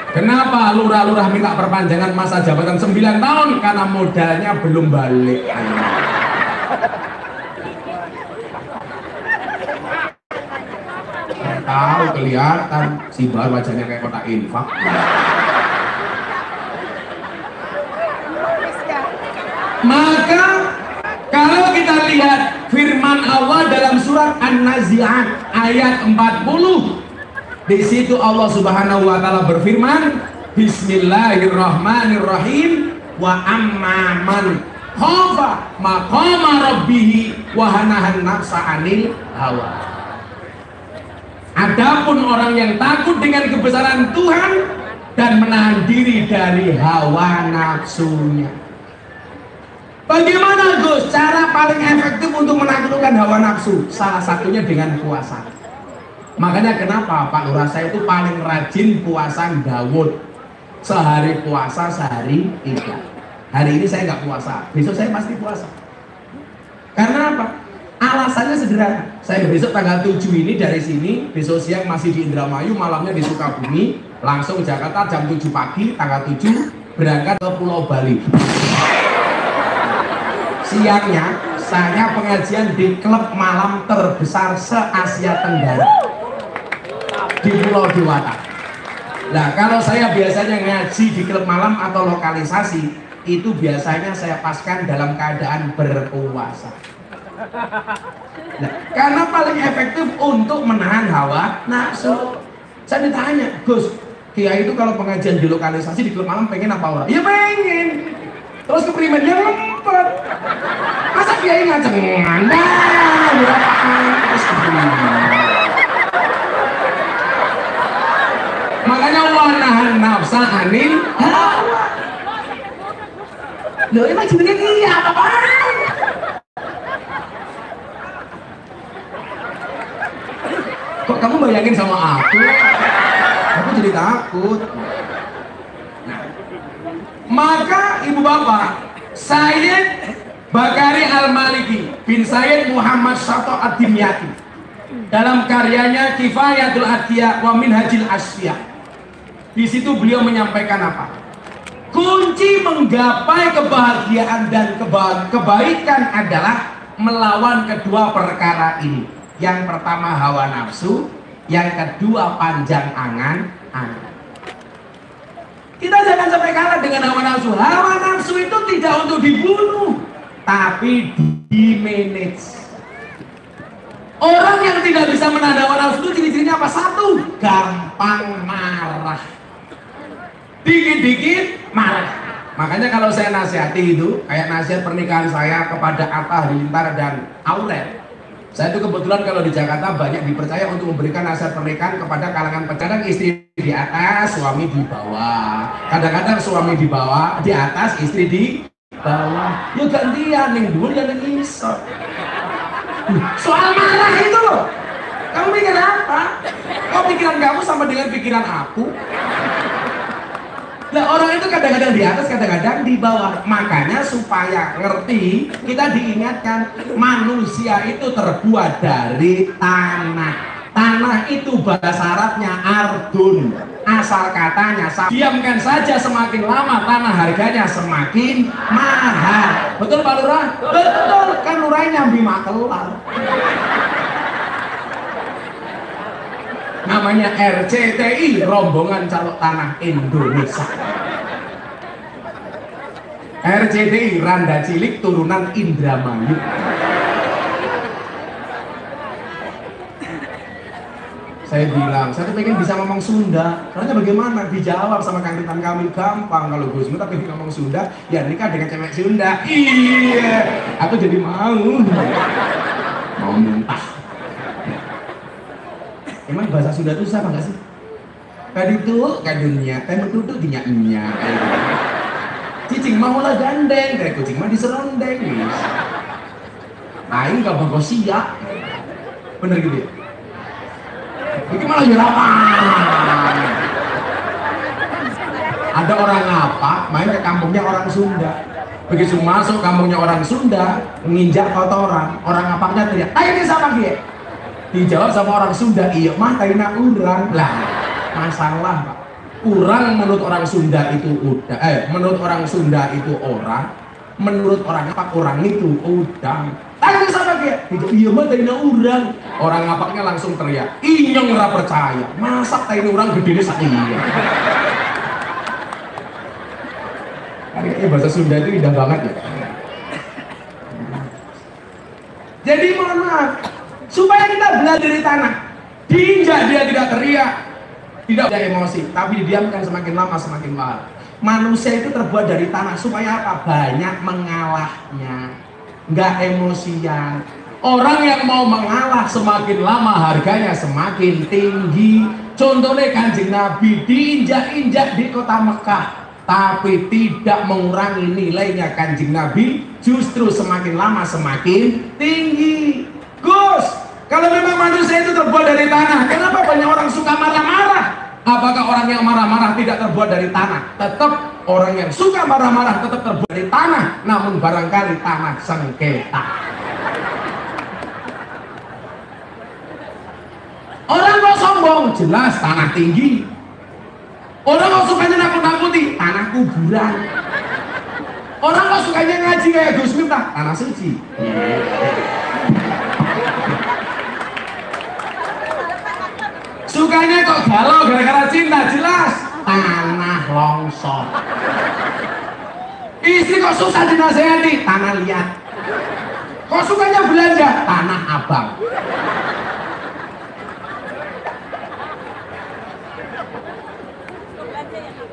Kenapa lurah-lurah minta perpanjangan masa jabatan 9 tahun? Karena modalnya belum balik. Tahu kelihatan si Bahar wajahnya kayak kotak infak. Maka kalau kita lihat firman Allah dalam surat An-Nazi'at ayat 40, di situ Allah Subhanahu wa taala berfirman, Bismillahirrahmanirrahim. Wa amman khafa maqama rabbih wa hanahan nafsa 'anil hawa. Adapun orang yang takut dengan kebesaran Tuhan dan menahan diri dari hawa nafsunya. Bagaimana Gus cara paling efektif untuk menaklukkan hawa nafsu? Salah satunya dengan puasa. Makanya kenapa Pak Lurah saya itu paling rajin puasa Daud. Sehari puasa, sehari tidak. Hari ini saya nggak puasa, besok saya pasti puasa. Karena apa? Alasannya sederhana. Saya besok tanggal 7 ini dari sini, besok siang masih di Indramayu, malamnya di Sukabumi, langsung Jakarta jam 7 pagi, tanggal 7 berangkat ke Pulau Bali. Siangnya saya pengajian di klub malam terbesar se-Asia Tenggara di Pulau Dewata. Nah, kalau saya biasanya ngaji di klub malam atau lokalisasi, itu biasanya saya paskan dalam keadaan berpuasa. Nah, karena paling efektif untuk menahan hawa nafsu. Saya ditanya, Gus, Kiai itu kalau pengajian di lokalisasi di klub malam pengen apa orang? Ya pengen. Terus keprimennya lempet. Masa Kiai ngacengan? Nah, terus makanya wanahan nafsa 'anil hawa. Loh, emang jenenge iya apa? Kok kamu bayangin sama aku? Aku jadi takut. Nah, maka ibu bapak, Sayyid Bakari Al-Maliki bin Sayyid Muhammad Sato Ad-Dimyati dalam karyanya Kifayatul Adhiya wa Minhajil Asfiya, di situ beliau menyampaikan apa? Kunci menggapai kebahagiaan dan kebaikan adalah melawan kedua perkara ini. Yang pertama hawa nafsu, yang kedua panjang angan-angan. Kita jangan sampai kalah dengan hawa nafsu. Hawa nafsu itu tidak untuk dibunuh, tapi di-manage. Orang yang tidak bisa menahan hawa nafsu itu ciri-cirinya apa? Satu, gampang marah. Dikit-dikit marah. Makanya kalau saya nasihati itu, kayak nasihat pernikahan saya kepada Atta Halilintar dan Auret. Saya itu kebetulan kalau di Jakarta banyak dipercaya untuk memberikan nasihat pernikahan kepada kalangan pecanang, istri di atas, suami di bawah. Kadang-kadang suami di bawah, di atas, istri di bawah. Ya gantian, yang dulu yang ngisor. Soal marah itu loh. Kamu mikir apa? Kok pikiran kamu sama dengan pikiran aku? Nah, orang itu kadang-kadang di atas, kadang-kadang di bawah. Makanya supaya ngerti, kita diingatkan manusia itu terbuat dari tanah. Tanah itu bahasa Arabnya ardun. Asal katanya, diamkan saja semakin lama tanah harganya semakin mahal. Betul Pak Lurah? Betul, kan lurahnya nyambi makelar. Namanya RCTI, Rombongan Calok Tanah Indonesia. RCTI, Randa Cilik Turunan Indramayu. Saya bilang, saya tuh pengen bisa ngomong Sunda. Caranya bagaimana? Dijawab sama Kang Ridwan Kamil, gampang. Kalau Gus Miftah pengen ngomong Sunda, ya nikah dengan cewek Sunda. Iya, aku jadi mau muntah. Emang bahasa Sunda itu sama nggak sih? Tadi tuh kadunya, temu duduk dinyak-nyak. Cicing mau lah gandeng, dari kucing mah diserondeng. Aing gak bagus siap. Bener gitu ya? Ini malah jerapan. Ada orang apa main ke kampungnya orang Sunda. Begitu masuk kampungnya orang Sunda, menginjak kotoran, orang apaknya teriak, ayo ini siapa dia? Dijawab sama orang Sunda, iya mah taina urang. Lah, masalah Pak. Urang menurut orang Sunda itu udah, menurut orang Sunda itu orang, menurut orang apa orang itu udang. Taina siapa dia? Iya mah taina urang. Orang apaknya langsung teriak, inyong ora percaya. Masa taina urang gedene sak iya. Kayaknya bahasa Sunda itu indah banget ya. Jadi mohon maaf, supaya kita belajar dari tanah, diinjak dia tidak teriak, Tidak ada emosi, tapi didiamkan semakin lama semakin mahal. Manusia itu terbuat dari tanah supaya apa? Banyak mengalahnya, nggak emosian. Orang yang mau mengalah semakin lama harganya semakin tinggi. Contohnya Kanjeng Nabi diinjak-injak di kota Mekah, tapi tidak mengurangi nilainya. Kanjeng Nabi justru semakin lama semakin tinggi. Gus, kalau memang manusia itu terbuat dari tanah, kenapa banyak orang suka marah-marah? Apakah orang yang marah-marah tidak terbuat dari tanah? Tetap orang yang suka marah-marah tetap terbuat dari tanah, namun barangkali tanah sengketa. Orang kok sombong, jelas tanah tinggi. Orang kok sukanya nakut-nakuti, tanah kuburan. Orang kok sukanya ngaji kayak Gus Miftah, tanah suci. Sukanya kok galau gara-gara cinta, jelas tanah longsor. Istri kok susah dinasehati, tanah liat. Kok sukanya belanja, tanah abang.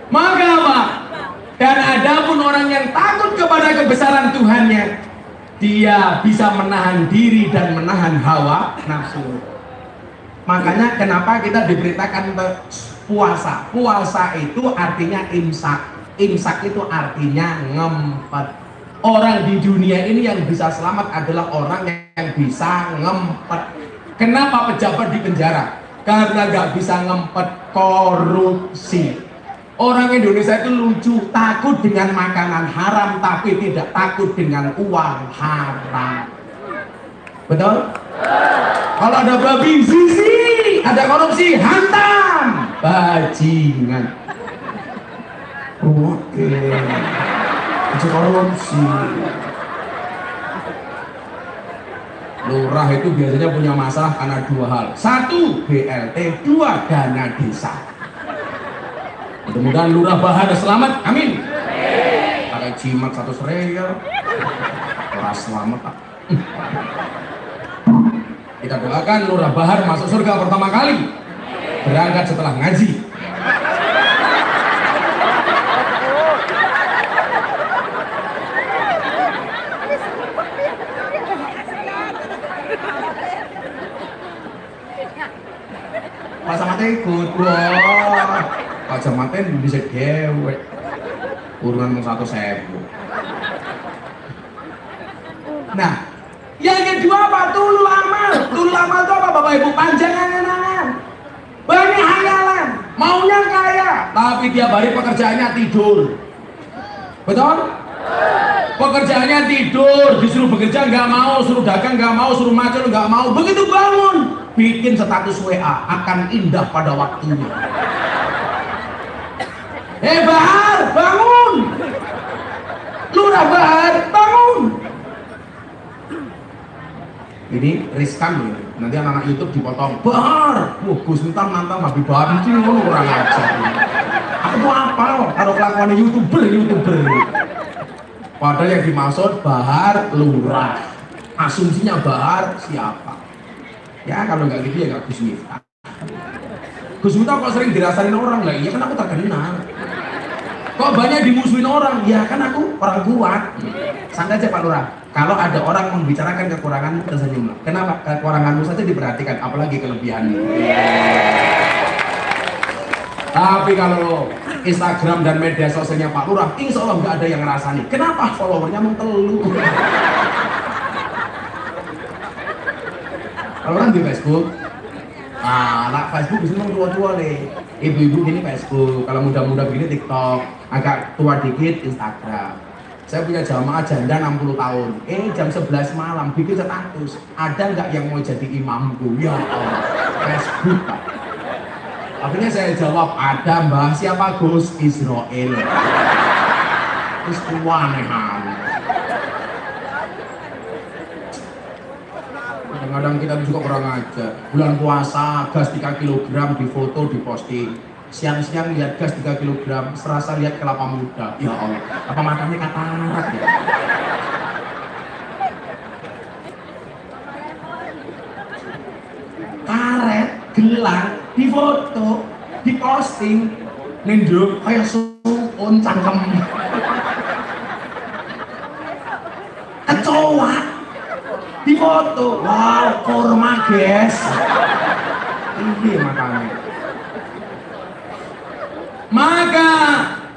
Maka apa? Dan adapun orang yang takut kepada kebesaran Tuhannya, dia bisa menahan diri dan menahan hawa nafsu. Makanya kenapa kita diberitakan puasa? Puasa itu artinya imsak. Imsak itu artinya ngempet. Orang di dunia ini yang bisa selamat adalah orang yang bisa ngempet. Kenapa pejabat di penjara? Karena gak bisa ngempet, korupsi. Orang Indonesia itu lucu, takut dengan makanan haram tapi tidak takut dengan uang haram. Betul? Kalau ada babi sisi, ada korupsi, hantam, bajingan. Oke, itu korupsi. Lurah itu biasanya punya masalah karena dua hal. Satu, BLT, dua, dana desa. Mudah-mudahan Lurah Bahar selamat, amin. Pakai jimat 100 real, orang selamat tak. Kita doakan Lurah Bahar masuk surga pertama kali, berangkat setelah ngaji. Pas sama ikut, wah, Pak Jamaten bisa dewek, urunan 100.000. Nah, yang kedua apa? Tulul amal. Tulul amal itu apa Bapak Ibu? Panjang angan-angan, banyak hayalan, maunya kaya, tapi tiap hari pekerjaannya tidur. Betul? Pekerjaannya tidur, disuruh bekerja nggak mau, suruh dagang nggak mau, suruh macul nggak mau. Begitu bangun, bikin status WA, akan indah pada waktunya. Bahar, bangun! Lurah Bahar, bangun! Ini riskan loh, nanti anak-anak YouTube dipotong. Bahar, wah Gus Miftah nantang Habib Bahar itu orang ajar. Aku tuh apa loh, kalau kelakuan YouTuber. Padahal yang dimaksud Bahar Lurah. Asumsinya Bahar siapa? Ya kalau nggak gitu ya nggak Gus Miftah. Gus Miftah kok sering dirasain orang lah, iya kan aku terkenal. Kok banyak dimusuhin orang? Ya kan aku orang kuat. Santai aja Pak Lurah. Kalau ada orang membicarakan kekuranganmu, tersenyumlah. Kenapa? Kekuranganmu saja diperhatikan, apalagi kelebihanmu. Tapi kalau Instagram dan media sosialnya Pak Lurah, insya Allah nggak ada yang ngerasani. Kenapa? Followernya mentelu. Kalau orang di Facebook, anak Facebook bisa tua-tua nih. Ibu-ibu gini Facebook, kalau muda-muda begini TikTok, agak tua dikit Instagram. Saya punya jamaah janda 60 tahun. Jam 11 malam bikin status. Ada nggak yang mau jadi imamku? Ya Allah, Facebook Pak. Akhirnya saya jawab, ada Mbah. Siapa Gus? Israel. Terus kewanehan. Kadang-kadang kita juga kurang ajar. Bulan puasa, gas 3 kg difoto, diposting. Siang-siang lihat gas 3 kg, serasa lihat kelapa muda. Ya Allah, apa matanya katarak ya? Karet, gelang, difoto. diposting ninduk kayak suun cangkem kecoa di foto, wow kurma guys, ini makanya. Maka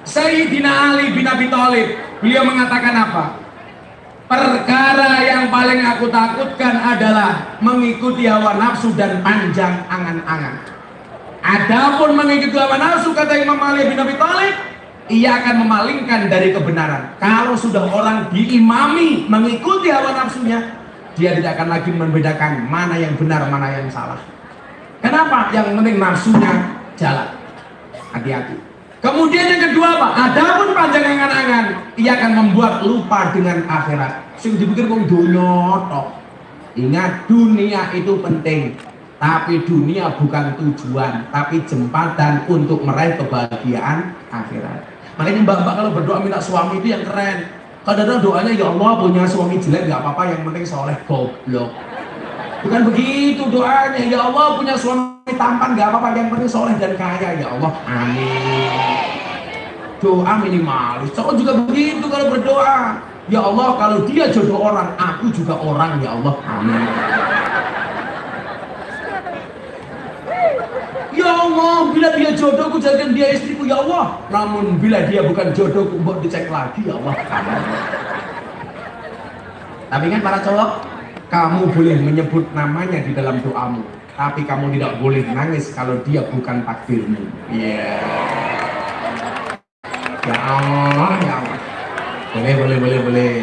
Sayyidina Ali bin Abi Thalib beliau mengatakan apa? Perkara yang paling aku takutkan adalah mengikuti hawa nafsu dan panjang angan-angan. Adapun mengikuti hawa nafsu, kata Imam Ali bin Abi Thalib, ia akan memalingkan dari kebenaran. Kalau sudah orang diimami mengikuti hawa nafsunya, dia tidak akan lagi membedakan mana yang benar, mana yang salah. Kenapa? Yang penting nafsunya jalan. Hati-hati. Kemudian yang kedua apa? Adapun panjang angan-angan, ia akan membuat lupa dengan akhirat. Sing dipikir kok dunia tok. Ingat, dunia itu penting, tapi dunia bukan tujuan, tapi jembatan untuk meraih kebahagiaan akhirat. Makanya mbak-mbak kalau berdoa minta suami itu yang keren. Kadang-kadang doanya, ya Allah punya suami jelek nggak apa-apa, yang penting soleh. Goblok. Bukan begitu doanya. Ya Allah punya suami tampan nggak apa-apa, yang penting soleh dan kaya. Ya Allah, amin. Doa minimalis. Cowok juga begitu kalau berdoa. Ya Allah, kalau dia jodoh orang, aku juga orang. Ya Allah, amin. Ya Allah, bila dia jodohku jadikan dia istriku. Ya Allah, namun bila dia bukan jodohku, mbok dicek lagi. Ya Allah, amin. Tapi kan para cowok, kamu boleh menyebut namanya di dalam doamu, tapi kamu tidak boleh nangis kalau dia bukan takdirmu. Ya Allah, ya Allah. Boleh.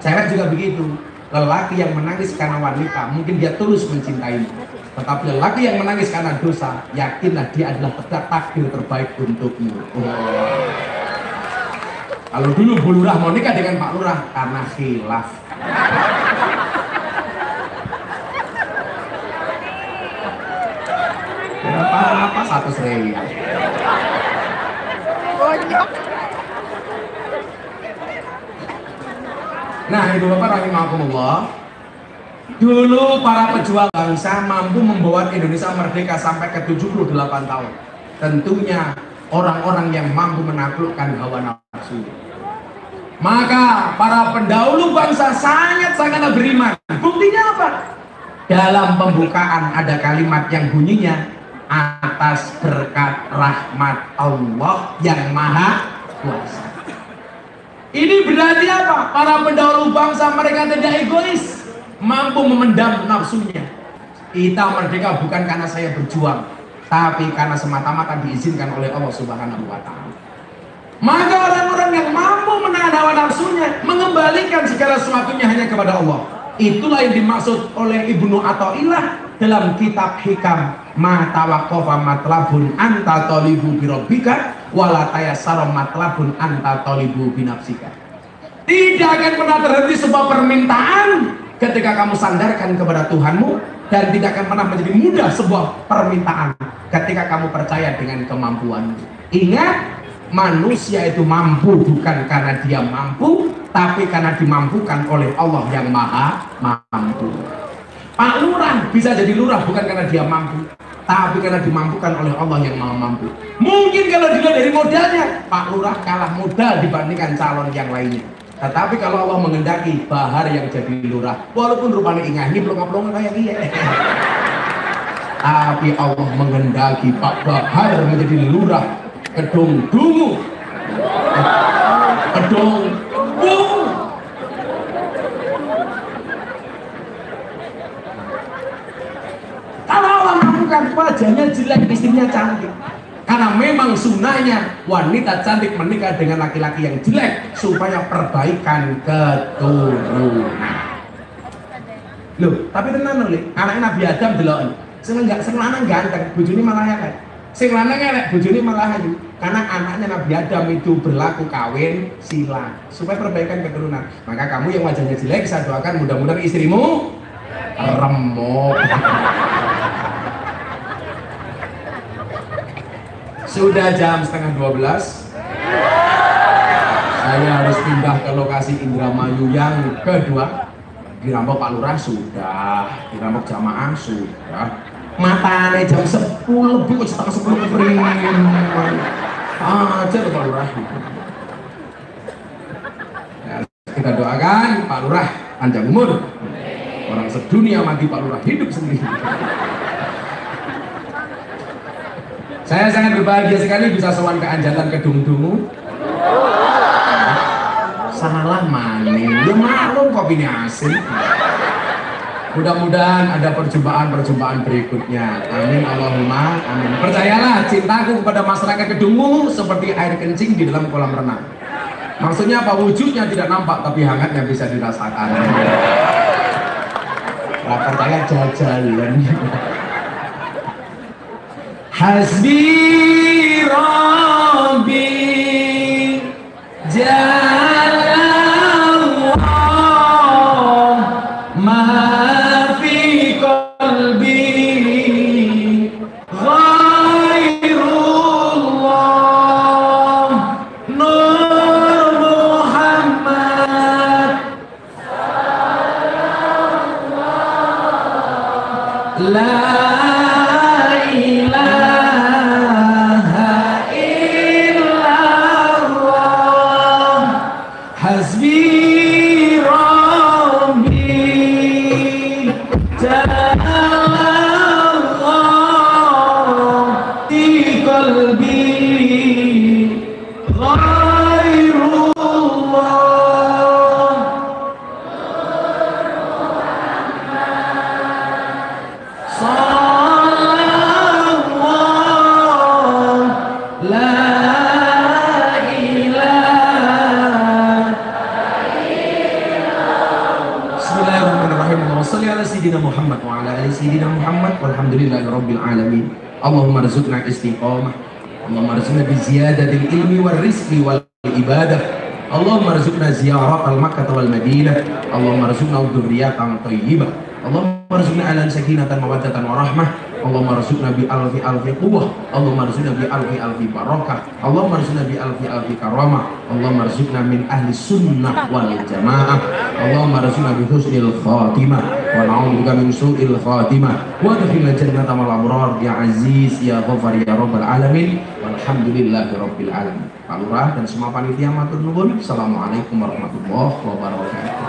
Cewek juga begitu. Lelaki yang menangis karena wanita, mungkin dia tulus mencintaimu. Tetapi lelaki yang menangis karena dosa, yakinlah dia adalah takdir terbaik untukmu. Kalau dulu Bu Lurah mau nikah dengan Pak Lurah karena khilaf. Apa 100.000. Nah, Ibu Bapak rahimakumullah, dulu para pejuang bangsa mampu membawa Indonesia merdeka sampai ke 78 tahun. Tentunya orang-orang yang mampu menaklukkan hawa nafsu. Maka para pendahulu bangsa sangat-sangat beriman. Buktinya apa? Dalam pembukaan ada kalimat yang bunyinya, atas berkat rahmat Allah yang maha kuasa. Ini berarti apa? Para pendahulu bangsa mereka tidak egois, mampu memendam nafsunya. Kita merdeka bukan karena saya berjuang, tapi karena semata-mata diizinkan oleh Allah Subhanahu wa Ta'ala. Maka orang-orang yang mampu menahan hawa nafsunya, mengembalikan segala sesuatunya hanya kepada Allah. Itulah yang dimaksud oleh Ibnu Athaillah dalam kitab Hikam, ma tawaqqafa matlabun anta talibu bi rabbika wala tayassara matlabun anta talibu bi nafsika. Tidak akan pernah terhenti sebuah permintaan ketika kamu sandarkan kepada Tuhanmu, dan tidak akan pernah menjadi mudah sebuah permintaan ketika kamu percaya dengan kemampuanmu. Ingat, manusia itu mampu bukan karena dia mampu, tapi karena dimampukan oleh Allah yang maha mampu. Pak Lurah bisa jadi lurah bukan karena dia mampu, tapi karena dimampukan oleh Allah yang maha mampu. Mungkin kalau dilihat dari modalnya, Pak Lurah kalah modal dibandingkan calon yang lainnya. Tetapi kalau Allah mengendaki, Bahar yang jadi lurah, walaupun rupanya ingah ini belum kayak dia, tapi Allah mengendaki Pak Bahar menjadi lurah Kedung Dungu. Kedung Dungu. Kalau Allah mampukan, wajahnya jelek, istrinya cantik. Karena memang sunnahnya wanita cantik menikah dengan laki-laki yang jelek supaya perbaikan keturunan. Loh, tapi tenan lho, anaknya Nabi Adam delok. Sing lanang ganteng, bojone malah elek. Sing lanang elek, bojone malah ayu. Karena anaknya Nabi Adam itu berlaku kawin silang supaya perbaikan keturunan. Maka kamu yang wajahnya jelek, saya doakan mudah-mudahan istrimu remuk. Sudah jam 11:30, saya harus pindah ke lokasi Indramayu yang kedua. Dirampok Pak Lurah sudah, dirampok jamaah sudah, matanya jam 10 lebih kok setengah 10 keperingan aja Pak Lurah. Ya, kita doakan Pak Lurah panjang umur, orang sedunia mati Pak Lurah hidup sendiri. Saya sangat berbahagia sekali bisa sowan ke Anjatan Kedung-Dungu. Salah maning, ya maklum kopinya asin. Mudah-mudahan ada perjumpaan berikutnya. Amin Allahumma amin. Percayalah, cintaku kepada masyarakat Kedungmu seperti air kencing di dalam kolam renang. Maksudnya apa? Wujudnya tidak nampak tapi hangatnya bisa dirasakan. Nah, percaya jajalan. Hasbi Rabbi Jalallah ma fi qalbi ghairullah Nur Muhammad la Muhammad wa ala ali sayyidina Muhammad walhamdulillahi rabbil alamin. Allahumma rzuqna istiqamah, Allahumma rzuqna bi ziyadatil ilmi wal rizqi wal ibadah, Allahumma rzuqna ziyarat al Makkah wal Madinah, Allahumma rzuqna dzurriyyatan thayyibah, Allahumma rzuqna alan sakinatan mawaddatan wa rahmah, Allahumma rzuqna bi alfi quwwah, Allahumma rzuqna bi alfi barakah, Allahumma rzuqna bi alfi karamah, Allahumma rzuqna min ahli sunnah wal jamaah, Allahumma rzuqna bi husnil khatimah wa na'udzubika min su'il khatimah wa adkhilna jannata mal abrar ya aziz ya ghafar ya rabbal alamin walhamdulillahi rabbil alamin. Pak Lurah dan semua panitia matur nuwun. Assalamualaikum warahmatullahi wabarakatuh.